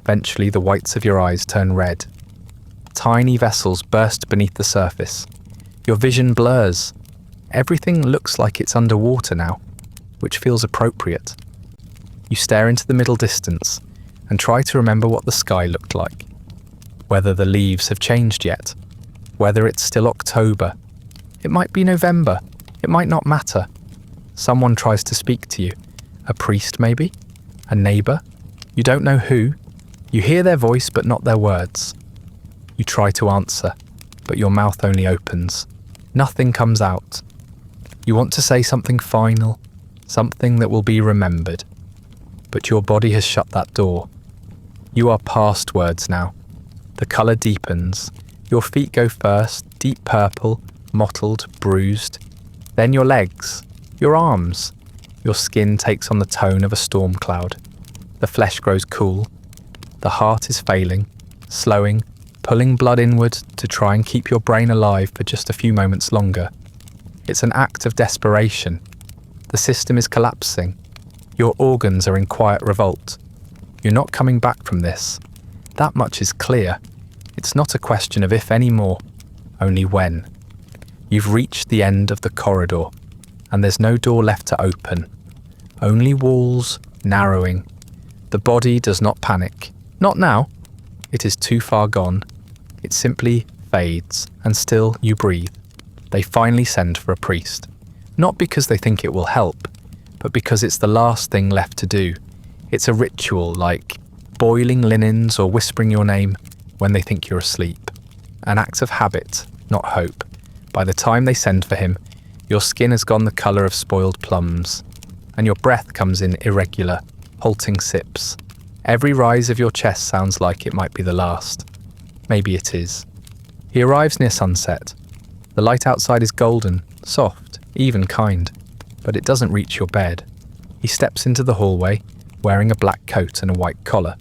Eventually the whites of your eyes turn red. Tiny vessels burst beneath the surface. Your vision blurs. Everything looks like it's underwater now, which feels appropriate. You stare into the middle distance and try to remember what the sky looked like. Whether the leaves have changed yet. Whether it's still October. It might be November. It might not matter. Someone tries to speak to you, A priest, maybe? A neighbour? You don't know who. You hear their voice but not their words. You try to answer, but your mouth only opens. Nothing comes out. You want to say something final, something that will be remembered. But your body has shut that door. You are past words now. The colour deepens. Your feet go first, deep purple, mottled, bruised. Then your legs, your arms. Your skin takes on the tone of a storm cloud. The flesh grows cool. The heart is failing, slowing, pulling blood inward to try and keep your brain alive for just a few moments longer. It's an act of desperation. The system is collapsing. Your organs are in quiet revolt. You're not coming back from this. That much is clear. It's not a question of if anymore, only when. You've reached the end of the corridor, and there's no door left to open. Only walls, narrowing. The body does not panic. Not now. It is too far gone. It simply fades, and still you breathe. They finally send for a priest. Not because they think it will help, but because it's the last thing left to do. It's a ritual like boiling linens or whispering your name when they think you're asleep. An act of habit, not hope. By the time they send for him, your skin has gone the colour of spoiled plums, and your breath comes in irregular, halting sips. Every rise of your chest sounds like it might be the last. Maybe it is. He arrives near sunset. The light outside is golden, soft, even kind, but it doesn't reach your bed. He steps into the hallway, wearing a black coat and a white collar,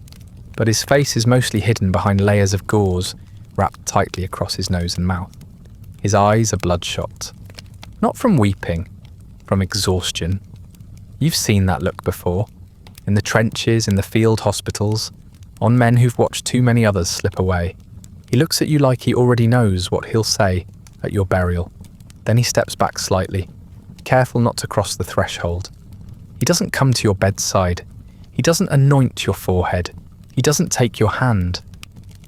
but his face is mostly hidden behind layers of gauze wrapped tightly across his nose and mouth. His eyes are bloodshot. Not from weeping, from exhaustion. You've seen that look before. In the trenches, in the field hospitals, on men who've watched too many others slip away. He looks at you like he already knows what he'll say at your burial. Then he steps back slightly, careful not to cross the threshold. He doesn't come to your bedside. He doesn't anoint your forehead. He doesn't take your hand.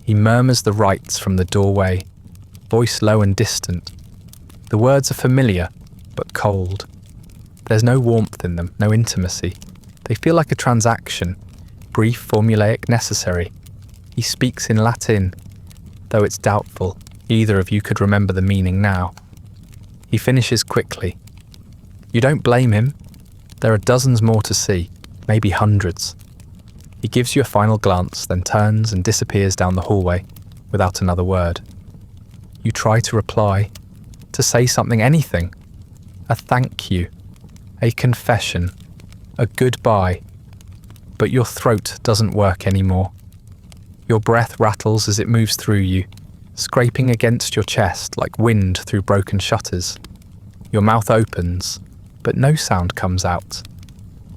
He murmurs the rites from the doorway, voice low and distant. The words are familiar, but cold. There's no warmth in them, no intimacy. They feel like a transaction, brief, formulaic, necessary. He speaks in Latin, though it's doubtful either of you could remember the meaning now. He finishes quickly. You don't blame him. There are dozens more to see, maybe hundreds. He gives you a final glance, then turns and disappears down the hallway without another word. You try to reply, to say something, anything. A thank you, a confession, a goodbye. But your throat doesn't work anymore. Your breath rattles as it moves through you, scraping against your chest like wind through broken shutters. Your mouth opens, but no sound comes out.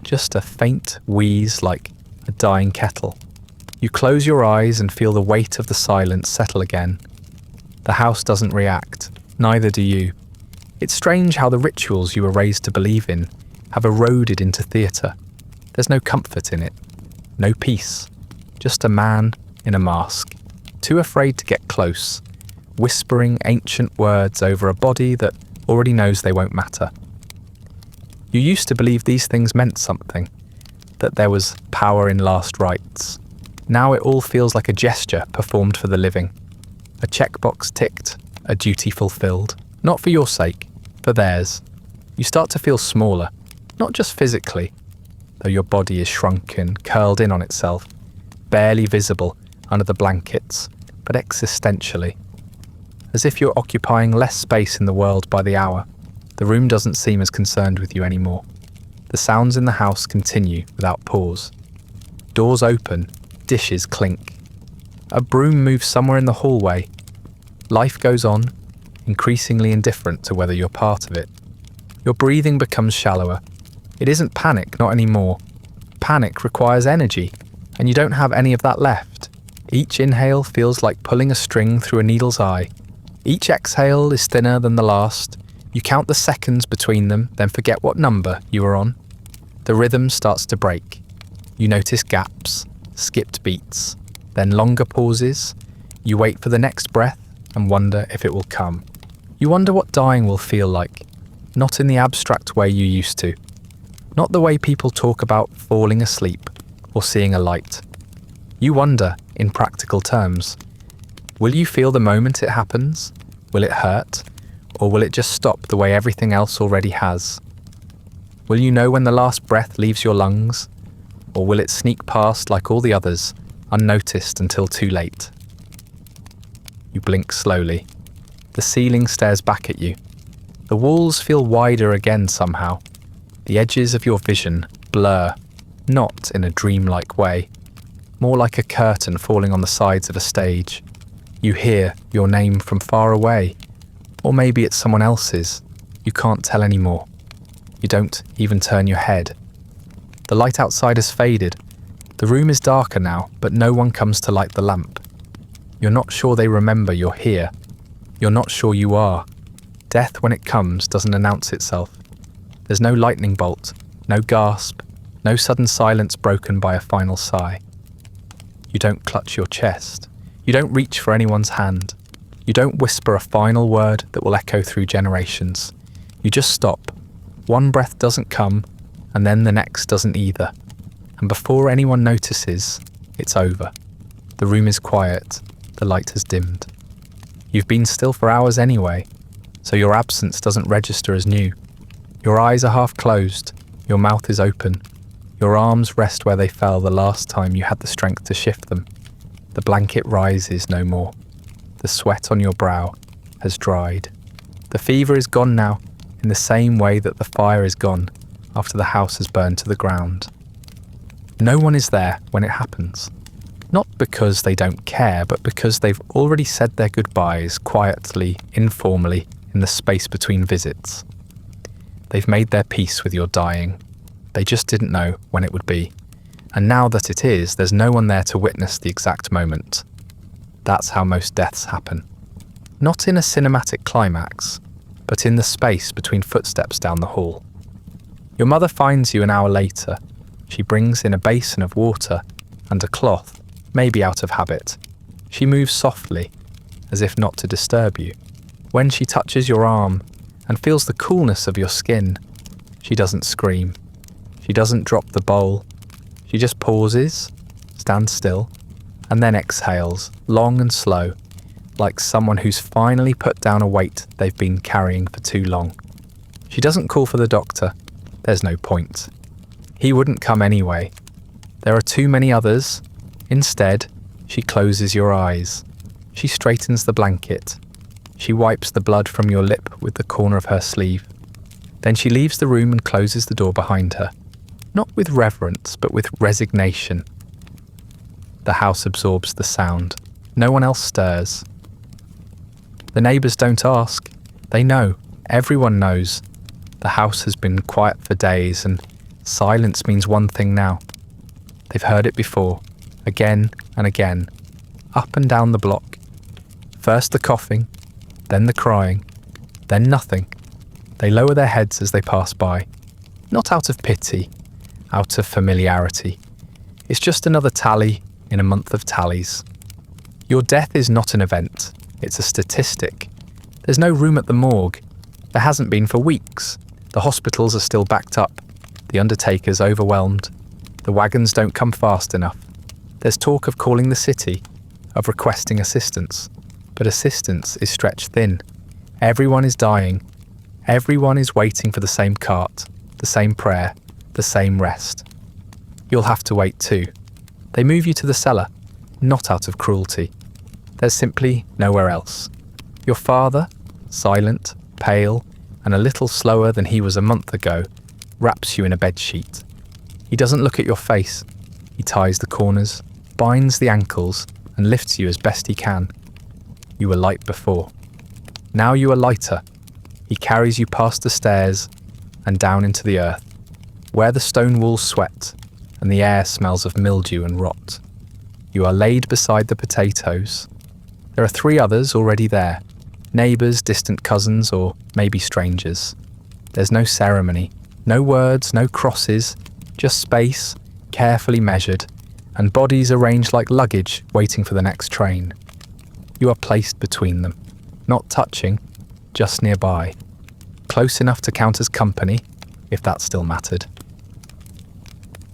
Just a faint wheeze like a dying kettle. You close your eyes and feel the weight of the silence settle again. The house doesn't react, neither do you. It's strange how the rituals you were raised to believe in have eroded into theatre. There's no comfort in it, no peace, just a man in a mask, too afraid to get close, whispering ancient words over a body that already knows they won't matter. You used to believe these things meant something, that there was power in last rites. Now it all feels like a gesture performed for the living, a checkbox ticked, a duty fulfilled, not for your sake, for theirs. You start to feel smaller, not just physically, though your body is shrunken, curled in on itself, barely visible under the blankets, but existentially. As if you're occupying less space in the world by the hour, the room doesn't seem as concerned with you anymore. The sounds in the house continue without pause. Doors open, dishes clink. A broom moves somewhere in the hallway. Life goes on, increasingly indifferent to whether you're part of it. Your breathing becomes shallower. It isn't panic, not anymore. Panic requires energy, and you don't have any of that left. Each inhale feels like pulling a string through a needle's eye. Each exhale is thinner than the last. You count the seconds between them, then forget what number you were on. The rhythm starts to break. You notice gaps, skipped beats, then longer pauses. You wait for the next breath and wonder if it will come. You wonder what dying will feel like, not in the abstract way you used to, Not the way people talk about falling asleep or seeing a light. You wonder, in practical terms, will you feel the moment it happens? Will it hurt? Or will it just stop the way everything else already has? Will you know when the last breath leaves your lungs? Or will it sneak past like all the others, unnoticed until too late? You blink slowly. The ceiling stares back at you. The walls feel wider again somehow. The edges of your vision blur, not in a dreamlike way, more like a curtain falling on the sides of a stage. You hear your name from far away, or maybe it's someone else's. You can't tell anymore. You don't even turn your head. The light outside has faded. The room is darker now, but no one comes to light the lamp. You're not sure they remember you're here. You're not sure you are. Death, when it comes, doesn't announce itself. There's no lightning bolt, no gasp, no sudden silence broken by a final sigh. You don't clutch your chest. You don't reach for anyone's hand. You don't whisper a final word that will echo through generations. You just stop. One breath doesn't come, and then the next doesn't either. And before anyone notices, it's over. The room is quiet. The light has dimmed. You've been still for hours anyway, so your absence doesn't register as new. Your eyes are half closed. Your mouth is open. Your arms rest where they fell the last time you had the strength to shift them. The blanket rises no more. The sweat on your brow has dried. The fever is gone now, in the same way that the fire is gone after the house has burned to the ground. No one is there when it happens. Not because they don't care, but because they've already said their goodbyes quietly, informally, in the space between visits. They've made their peace with your dying. They just didn't know when it would be. And now that it is, there's no one there to witness the exact moment. That's how most deaths happen. Not in a cinematic climax, but in the space between footsteps down the hall. Your mother finds you an hour later. She brings in a basin of water and a cloth, maybe out of habit. She moves softly, as if not to disturb you. When she touches your arm and feels the coolness of your skin, she doesn't scream. She doesn't drop the bowl. She just pauses, stands still, and then exhales, long and slow, like someone who's finally put down a weight they've been carrying for too long. She doesn't call for the doctor. There's no point. He wouldn't come anyway. There are too many others. Instead, she closes your eyes. She straightens the blanket. She wipes the blood from your lip with the corner of her sleeve. Then she leaves the room and closes the door behind her. Not with reverence, but with resignation. The house absorbs the sound. No one else stirs. The neighbours don't ask. They know. Everyone knows. The house has been quiet for days, and silence means one thing now. They've heard it before, again and again, up and down the block. First the coughing, then the crying, then nothing. They lower their heads as they pass by, not out of pity, out of familiarity. It's just another tally in a month of tallies. Your death is not an event, it's a statistic. There's no room at the morgue. There hasn't been for weeks. The hospitals are still backed up. The undertaker's overwhelmed. The wagons don't come fast enough. There's talk of calling the city, of requesting assistance. But assistance is stretched thin. Everyone is dying. Everyone is waiting for the same cart, the same prayer, the same rest. You'll have to wait too. They move you to the cellar, not out of cruelty. There's simply nowhere else. Your father, silent, pale, and a little slower than he was a month ago, wraps you in a bedsheet. He doesn't look at your face. He ties the corners, binds the ankles, and lifts you as best he can. You were light before. Now you are lighter. He carries you past the stairs and down into the earth, where the stone walls sweat and the air smells of mildew and rot. You are laid beside the potatoes. There are 3 others already there, neighbours, distant cousins, or maybe strangers. There's no ceremony, no words, no crosses, just space, carefully measured, and bodies arranged like luggage waiting for the next train. You are placed between them, not touching, just nearby, close enough to count as company, if that still mattered.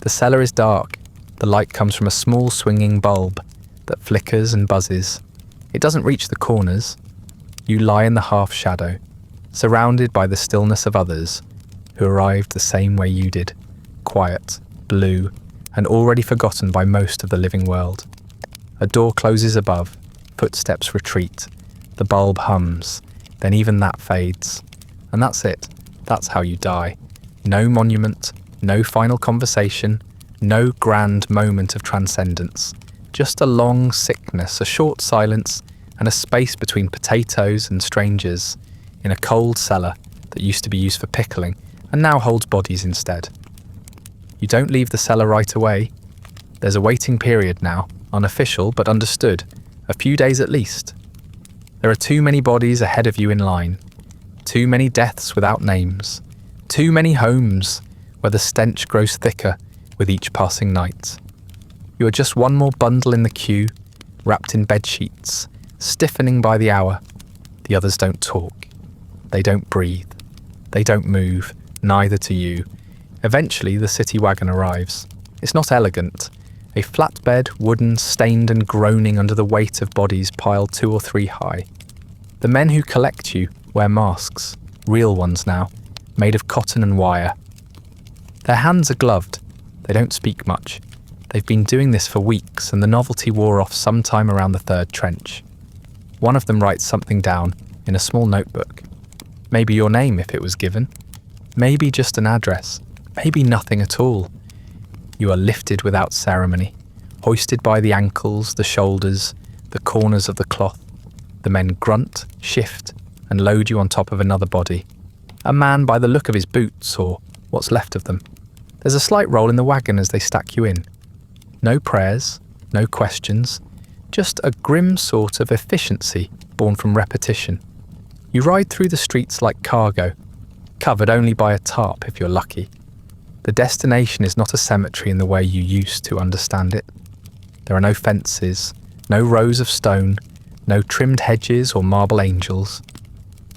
The cellar is dark. The light comes from a small swinging bulb that flickers and buzzes. It doesn't reach the corners. You lie in the half shadow, surrounded by the stillness of others who arrived the same way you did, quiet, blue, and already forgotten by most of the living world. A door closes above, footsteps retreat, the bulb hums, then even that fades. And that's it. That's how you die. No monument, no final conversation, no grand moment of transcendence. Just a long sickness, a short silence, and a space between potatoes and strangers in a cold cellar that used to be used for pickling and now holds bodies instead. You don't leave the cellar right away. There's a waiting period now, unofficial but understood, a few days at least. There are too many bodies ahead of you in line, too many deaths without names, too many homes where the stench grows thicker with each passing night. You are just one more bundle in the queue, wrapped in bedsheets, stiffening by the hour. The others don't talk. They don't breathe. They don't move, neither to you. Eventually, the city wagon arrives. It's not elegant. A flatbed, wooden, stained and groaning under the weight of bodies piled 2 or 3 high. The men who collect you wear masks, real ones now, made of cotton and wire. Their hands are gloved. They don't speak much. They've been doing this for weeks, and the novelty wore off sometime around the 3rd trench. One of them writes something down in a small notebook. Maybe your name if it was given. Maybe just an address. Maybe nothing at all. You are lifted without ceremony, hoisted by the ankles, the shoulders, the corners of the cloth. The men grunt, shift, and load you on top of another body. A man by the look of his boots, or what's left of them. There's a slight roll in the wagon as they stack you in. No prayers, no questions, just a grim sort of efficiency born from repetition. You ride through the streets like cargo, covered only by a tarp if you're lucky. The destination is not a cemetery in the way you used to understand it. There are no fences, no rows of stone, no trimmed hedges or marble angels.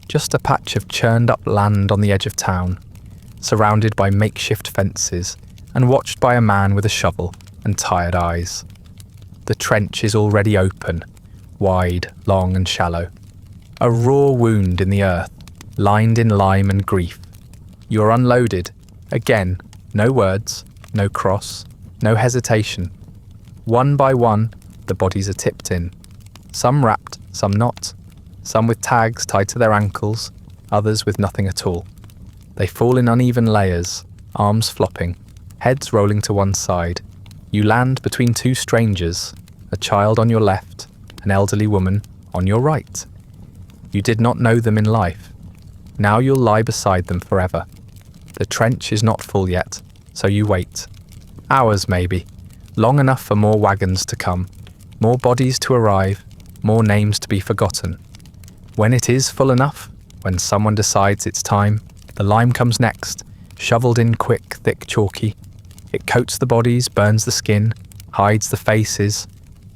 Just a patch of churned up land on the edge of town, surrounded by makeshift fences and watched by a man with a shovel and tired eyes. The trench is already open, wide, long and shallow. A raw wound in the earth, lined in lime and grief. You are unloaded. Again, no words, no cross, no hesitation. One by one, the bodies are tipped in. Some wrapped, some not. Some with tags tied to their ankles, others with nothing at all. They fall in uneven layers, arms flopping, heads rolling to one side. You land between 2 strangers, a child on your left, an elderly woman on your right. You did not know them in life. Now you'll lie beside them forever. The trench is not full yet, so you wait. Hours maybe, long enough for more wagons to come, more bodies to arrive, more names to be forgotten. When it is full enough, when someone decides it's time, the lime comes next, shoveled in quick, thick, chalky. It coats the bodies, burns the skin, hides the faces.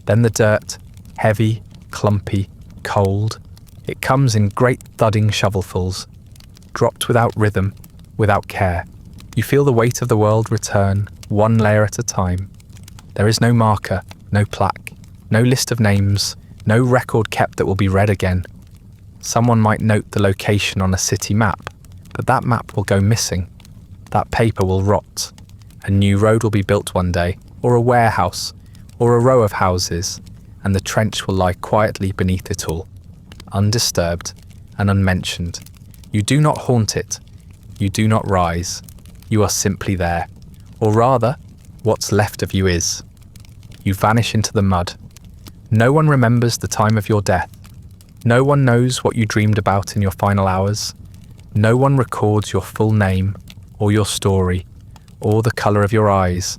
Then the dirt, heavy, clumpy, cold. It comes in great thudding shovelfuls, dropped without rhythm, without care. You feel the weight of the world return, one layer at a time. There is no marker, no plaque, no list of names, no record kept that will be read again. Someone might note the location on a city map, but that map will go missing. That paper will rot. A new road will be built one day, or a warehouse, or a row of houses, and the trench will lie quietly beneath it all, undisturbed and unmentioned. You do not haunt it. You do not rise. You are simply there. Or rather, what's left of you is. You vanish into the mud. No one remembers the time of your death. No one knows what you dreamed about in your final hours. No one records your full name, or your story, or the colour of your eyes.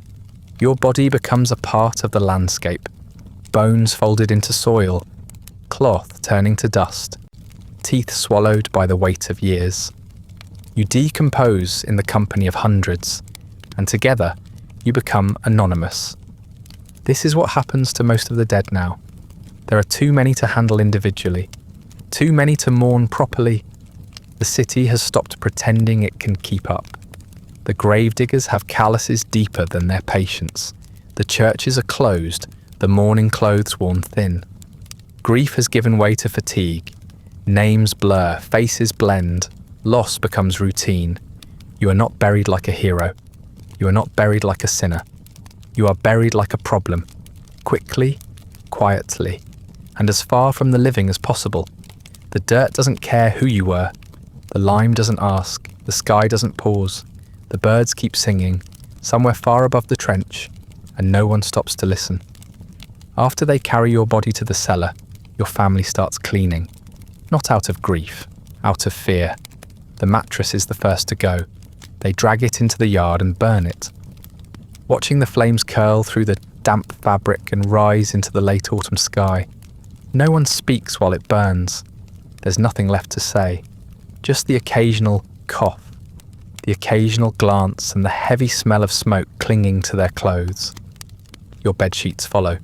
Your body becomes a part of the landscape. Bones folded into soil, cloth turning to dust, teeth swallowed by the weight of years. You decompose in the company of hundreds, and together you become anonymous. This is what happens to most of the dead now. There are too many to handle individually, too many to mourn properly. The city has stopped pretending it can keep up. The gravediggers have calluses deeper than their patience. The churches are closed, the mourning clothes worn thin. Grief has given way to fatigue. Names blur, faces blend, loss becomes routine. You are not buried like a hero. You are not buried like a sinner. You are buried like a problem, quickly, quietly, and as far from the living as possible. The dirt doesn't care who you were. The lime doesn't ask. The sky doesn't pause. The birds keep singing, somewhere far above the trench, and no one stops to listen. After they carry your body to the cellar, your family starts cleaning. Not out of grief, out of fear. The mattress is the first to go. They drag it into the yard and burn it. Watching the flames curl through the damp fabric and rise into the late autumn sky. No one speaks while it burns. There's nothing left to say. Just the occasional cough, the occasional glance and the heavy smell of smoke clinging to their clothes. Your bedsheets follow.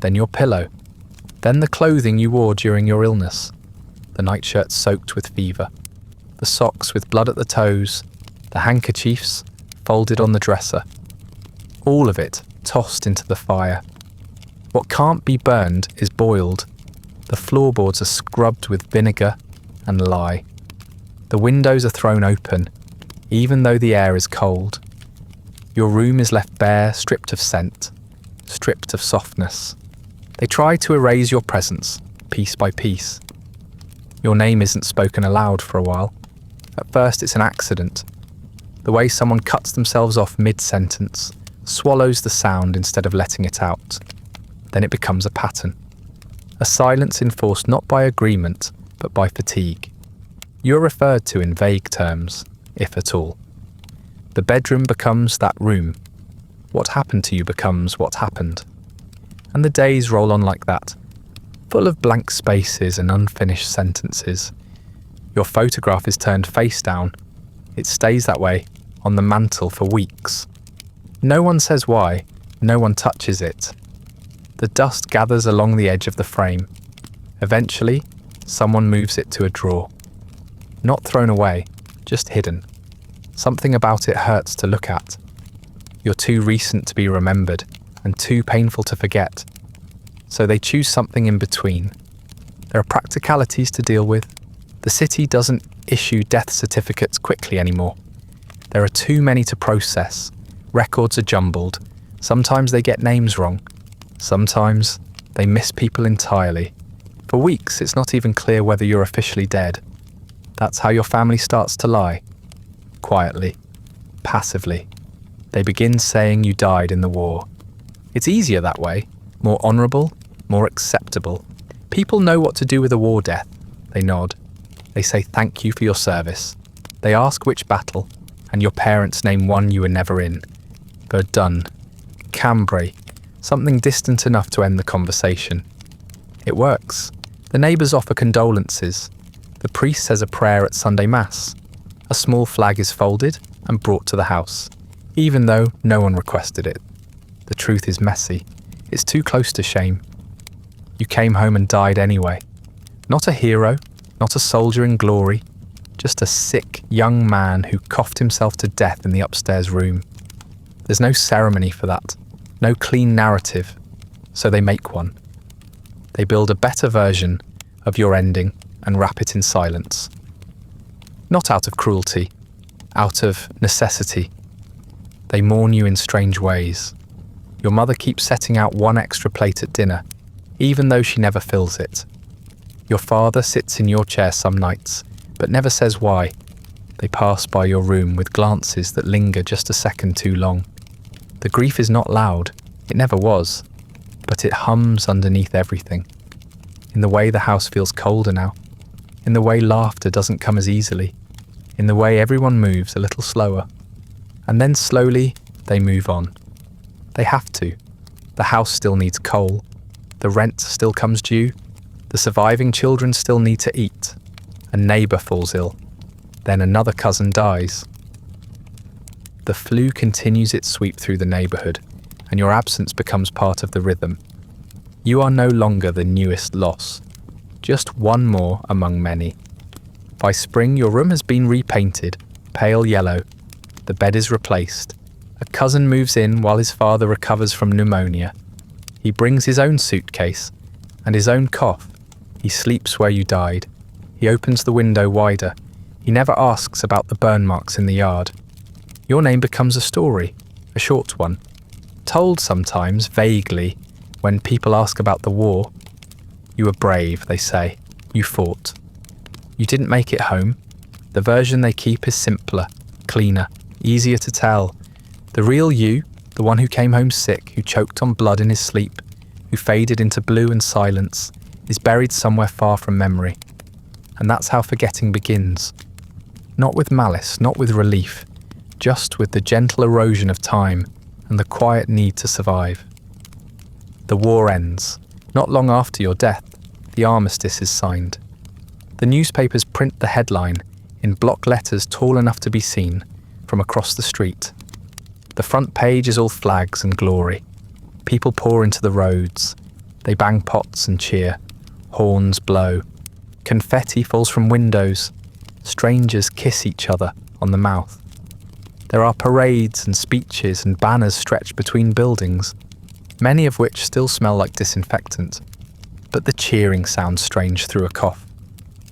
Then your pillow. Then the clothing you wore during your illness. The nightshirt soaked with fever. The socks with blood at the toes. The handkerchiefs folded on the dresser. All of it tossed into the fire. What can't be burned is boiled. The floorboards are scrubbed with vinegar and lye. The windows are thrown open, even though the air is cold. Your room is left bare, stripped of scent, stripped of softness. They try to erase your presence, piece by piece. Your name isn't spoken aloud for a while. At first it's an accident. The way someone cuts themselves off mid-sentence, swallows the sound instead of letting it out. Then it becomes a pattern. A silence enforced not by agreement, but by fatigue. You're referred to in vague terms, if at all. The bedroom becomes that room. What happened to you becomes what happened. And the days roll on like that, full of blank spaces and unfinished sentences. Your photograph is turned face down. It stays that way, on the mantel for weeks. No one says why, no one touches it. The dust gathers along the edge of the frame. Eventually, someone moves it to a drawer. Not thrown away, just hidden. Something about it hurts to look at. You're too recent to be remembered, and too painful to forget. So they choose something in between. There are practicalities to deal with. The city doesn't issue death certificates quickly anymore. There are too many to process. Records are jumbled. Sometimes they get names wrong. Sometimes they miss people entirely. For weeks, it's not even clear whether you're officially dead. That's how your family starts to lie. Quietly. Passively. They begin saying you died in the war. It's easier that way. More honourable. More acceptable. People know what to do with a war death. They nod. They say thank you for your service. They ask which battle, and your parents name one you were never in. Verdun. Cambrai. Something distant enough to end the conversation. It works. The neighbours offer condolences. The priest says a prayer at Sunday Mass. A small flag is folded and brought to the house, even though no one requested it. The truth is messy. It's too close to shame. You came home and died anyway. Not a hero, not a soldier in glory, just a sick young man who coughed himself to death in the upstairs room. There's no ceremony for that, no clean narrative, so they make one. They build a better version of your ending and wrap it in silence. Not out of cruelty, out of necessity. They mourn you in strange ways. Your mother keeps setting out one extra plate at dinner, even though she never fills it. Your father sits in your chair some nights, but never says why. They pass by your room with glances that linger just a second too long. The grief is not loud, it never was, but it hums underneath everything. In the way the house feels colder now, in the way laughter doesn't come as easily, in the way everyone moves a little slower. And then slowly, they move on. They have to. The house still needs coal. The rent still comes due. The surviving children still need to eat. A neighbour falls ill. Then another cousin dies. The flu continues its sweep through the neighbourhood, and your absence becomes part of the rhythm. You are no longer the newest loss, just one more among many. By spring, your room has been repainted, pale yellow. The bed is replaced. A cousin moves in while his father recovers from pneumonia. He brings his own suitcase and his own cough. He sleeps where you died. He opens the window wider. He never asks about the burn marks in the yard. Your name becomes a story, a short one, told sometimes vaguely when people ask about the war. You were brave, they say. You fought. You didn't make it home. The version they keep is simpler, cleaner, easier to tell. The real you, the one who came home sick, who choked on blood in his sleep, who faded into blue and silence, is buried somewhere far from memory. And that's how forgetting begins. Not with malice, not with relief, just with the gentle erosion of time and the quiet need to survive. The war ends. Not long after your death, the armistice is signed. The newspapers print the headline in block letters tall enough to be seen from across the street. The front page is all flags and glory. People pour into the roads. They bang pots and cheer. Horns blow. Confetti falls from windows. Strangers kiss each other on the mouth. There are parades and speeches and banners stretched between buildings, many of which still smell like disinfectant. But the cheering sounds strange through a cough.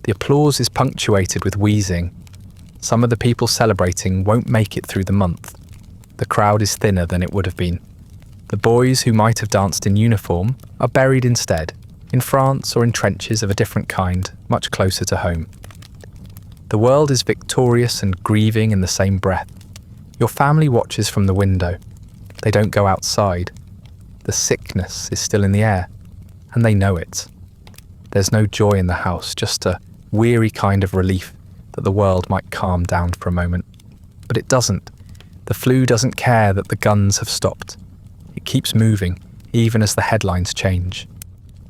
The applause is punctuated with wheezing. Some of the people celebrating won't make it through the month. The crowd is thinner than it would have been. The boys who might have danced in uniform are buried instead, in France or in trenches of a different kind, much closer to home. The world is victorious and grieving in the same breath. Your family watches from the window. They don't go outside. The sickness is still in the air, and they know it. There's no joy in the house, just a weary kind of relief that the world might calm down for a moment. But it doesn't. The flu doesn't care that the guns have stopped. It keeps moving, even as the headlines change.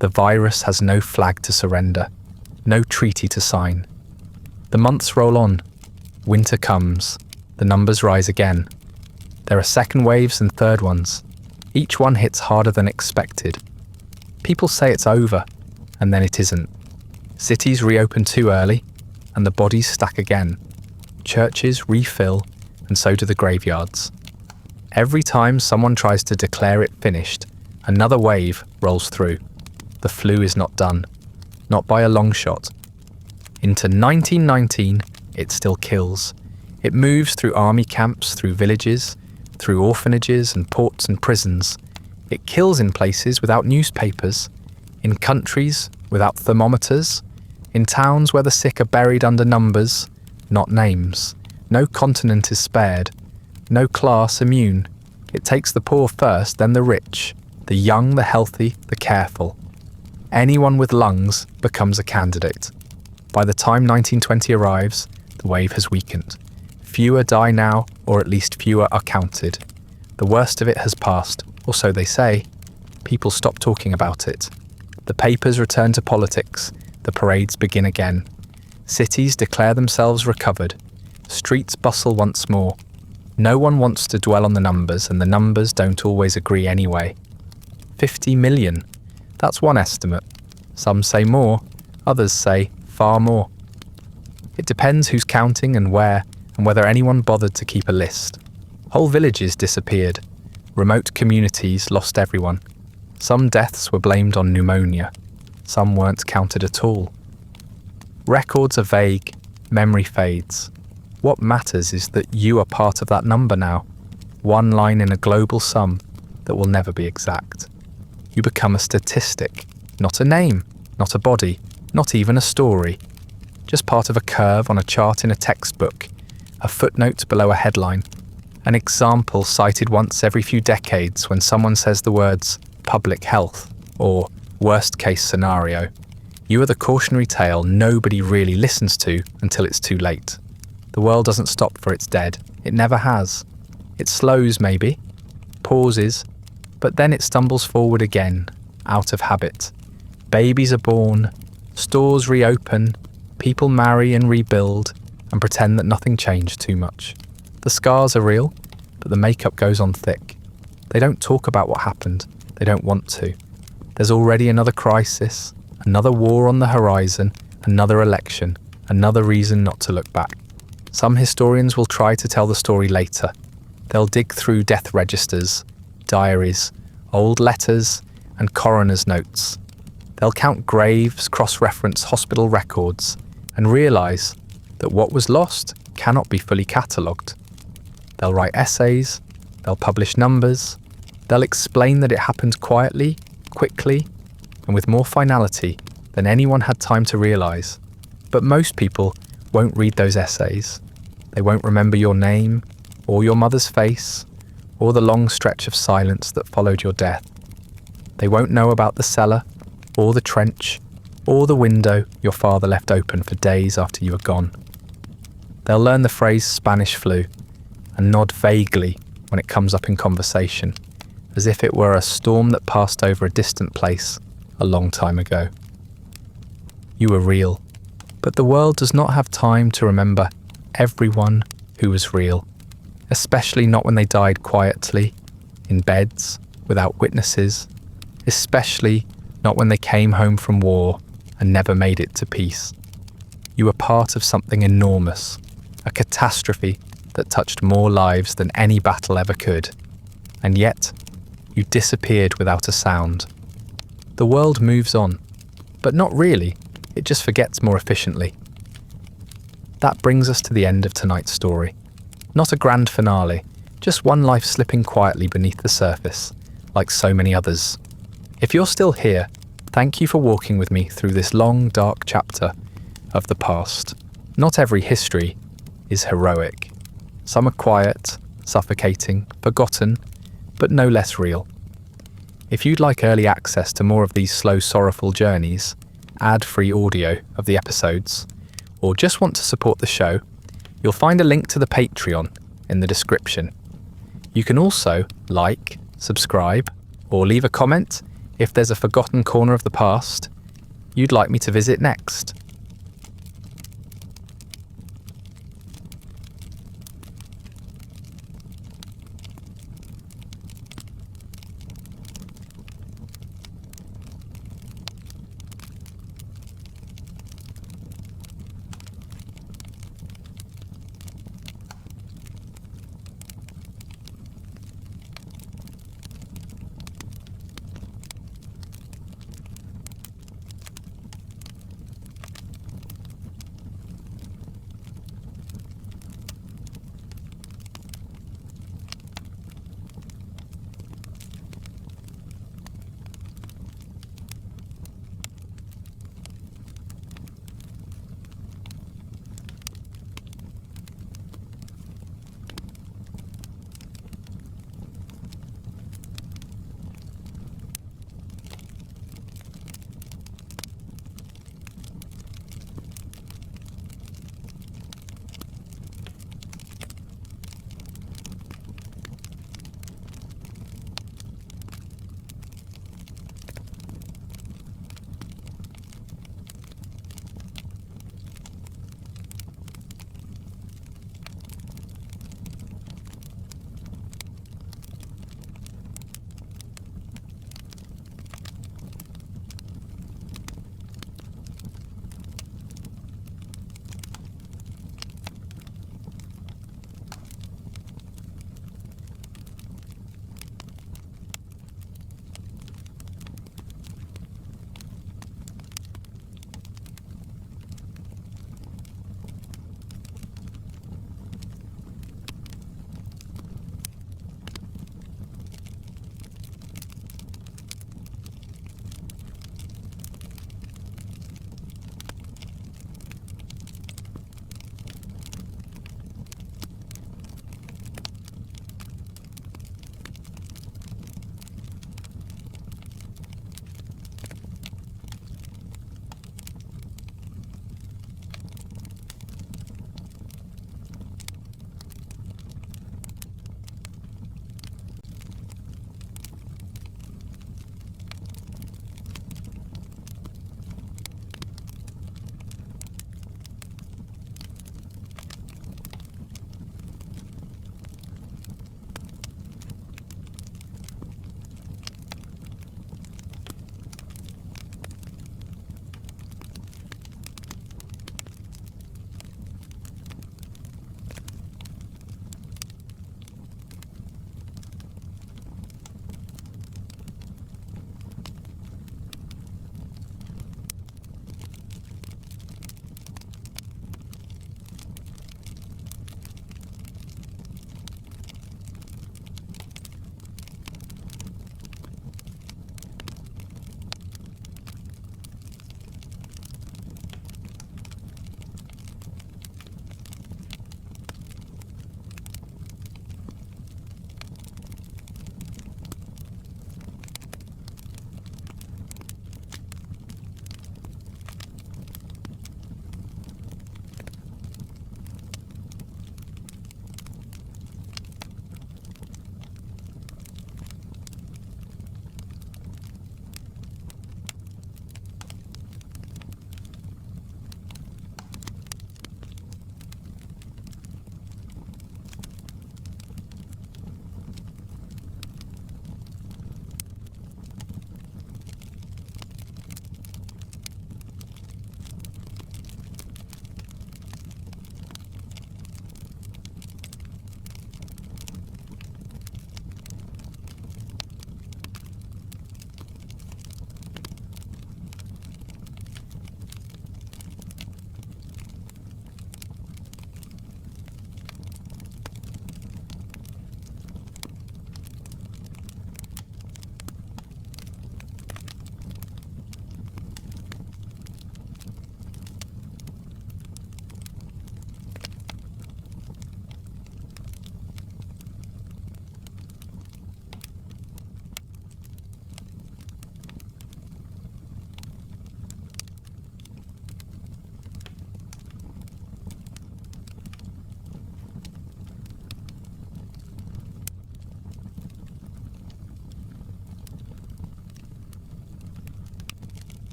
The virus has no flag to surrender, no treaty to sign. The months roll on. Winter comes. The numbers rise again. There are second waves and third ones. Each one hits harder than expected. People say it's over, and then it isn't. Cities reopen too early, and the bodies stack again. Churches refill, and so do the graveyards. Every time someone tries to declare it finished, another wave rolls through. The flu is not done, not by a long shot. Into 1919, it still kills. It moves through army camps, through villages, through orphanages and ports and prisons. It kills in places without newspapers, in countries without thermometers, in towns where the sick are buried under numbers, not names. No continent is spared, no class immune. It takes the poor first, then the rich, the young, the healthy, the careful. Anyone with lungs becomes a candidate. By the time 1920 arrives, the wave has weakened. Fewer die now, or at least fewer are counted. The worst of it has passed, or so they say. People stop talking about it. The papers return to politics. The parades begin again. Cities declare themselves recovered. Streets bustle once more. No one wants to dwell on the numbers, and the numbers don't always agree anyway. 50 million. That's one estimate. Some say more, others say far more. It depends who's counting and where, and whether anyone bothered to keep a list. Whole villages disappeared. Remote communities lost everyone. Some deaths were blamed on pneumonia. Some weren't counted at all. Records are vague. Memory fades. What matters is that you are part of that number now. One line in a global sum that will never be exact. You become a statistic, not a name, not a body, not even a story. Just part of a curve on a chart in a textbook, a footnote below a headline, an example cited once every few decades when someone says the words public health or worst case scenario. You are the cautionary tale nobody really listens to until it's too late. The world doesn't stop for its dead. It never has. It slows maybe, pauses, but then it stumbles forward again, out of habit. Babies are born, stores reopen, people marry and rebuild and pretend that nothing changed too much. The scars are real, but the makeup goes on thick. They don't talk about what happened. They don't want to. There's already another crisis, another war on the horizon, another election, another reason not to look back. Some historians will try to tell the story later. They'll dig through death registers, diaries, old letters, and coroner's notes. They'll count graves, cross-reference hospital records, and realise that what was lost cannot be fully catalogued. They'll write essays, they'll publish numbers, they'll explain that it happened quietly, quickly, and with more finality than anyone had time to realise. But most people won't read those essays. They won't remember your name, or your mother's face, or the long stretch of silence that followed your death. They won't know about the cellar, or the trench, or the window your father left open for days after you were gone. They'll learn the phrase Spanish flu and nod vaguely when it comes up in conversation, as if it were a storm that passed over a distant place a long time ago. You were real, but the world does not have time to remember everyone who was real, especially not when they died quietly, in beds, without witnesses, especially not when they came home from war and never made it to peace. You were part of something enormous, a catastrophe that touched more lives than any battle ever could, and yet you disappeared without a sound. The world moves on, but not really, it just forgets more efficiently. That brings us to the end of tonight's story. Not a grand finale, just one life slipping quietly beneath the surface, like so many others. If you're still here, thank you for walking with me through this long, dark chapter of the past. Not every history is heroic. Some are quiet, suffocating, forgotten, but no less real. If you'd like early access to more of these slow, sorrowful journeys, ad-free audio of the episodes, or just want to support the show, you'll find a link to the Patreon in the description. You can also like, subscribe, or leave a comment if there's a forgotten corner of the past you'd like me to visit next.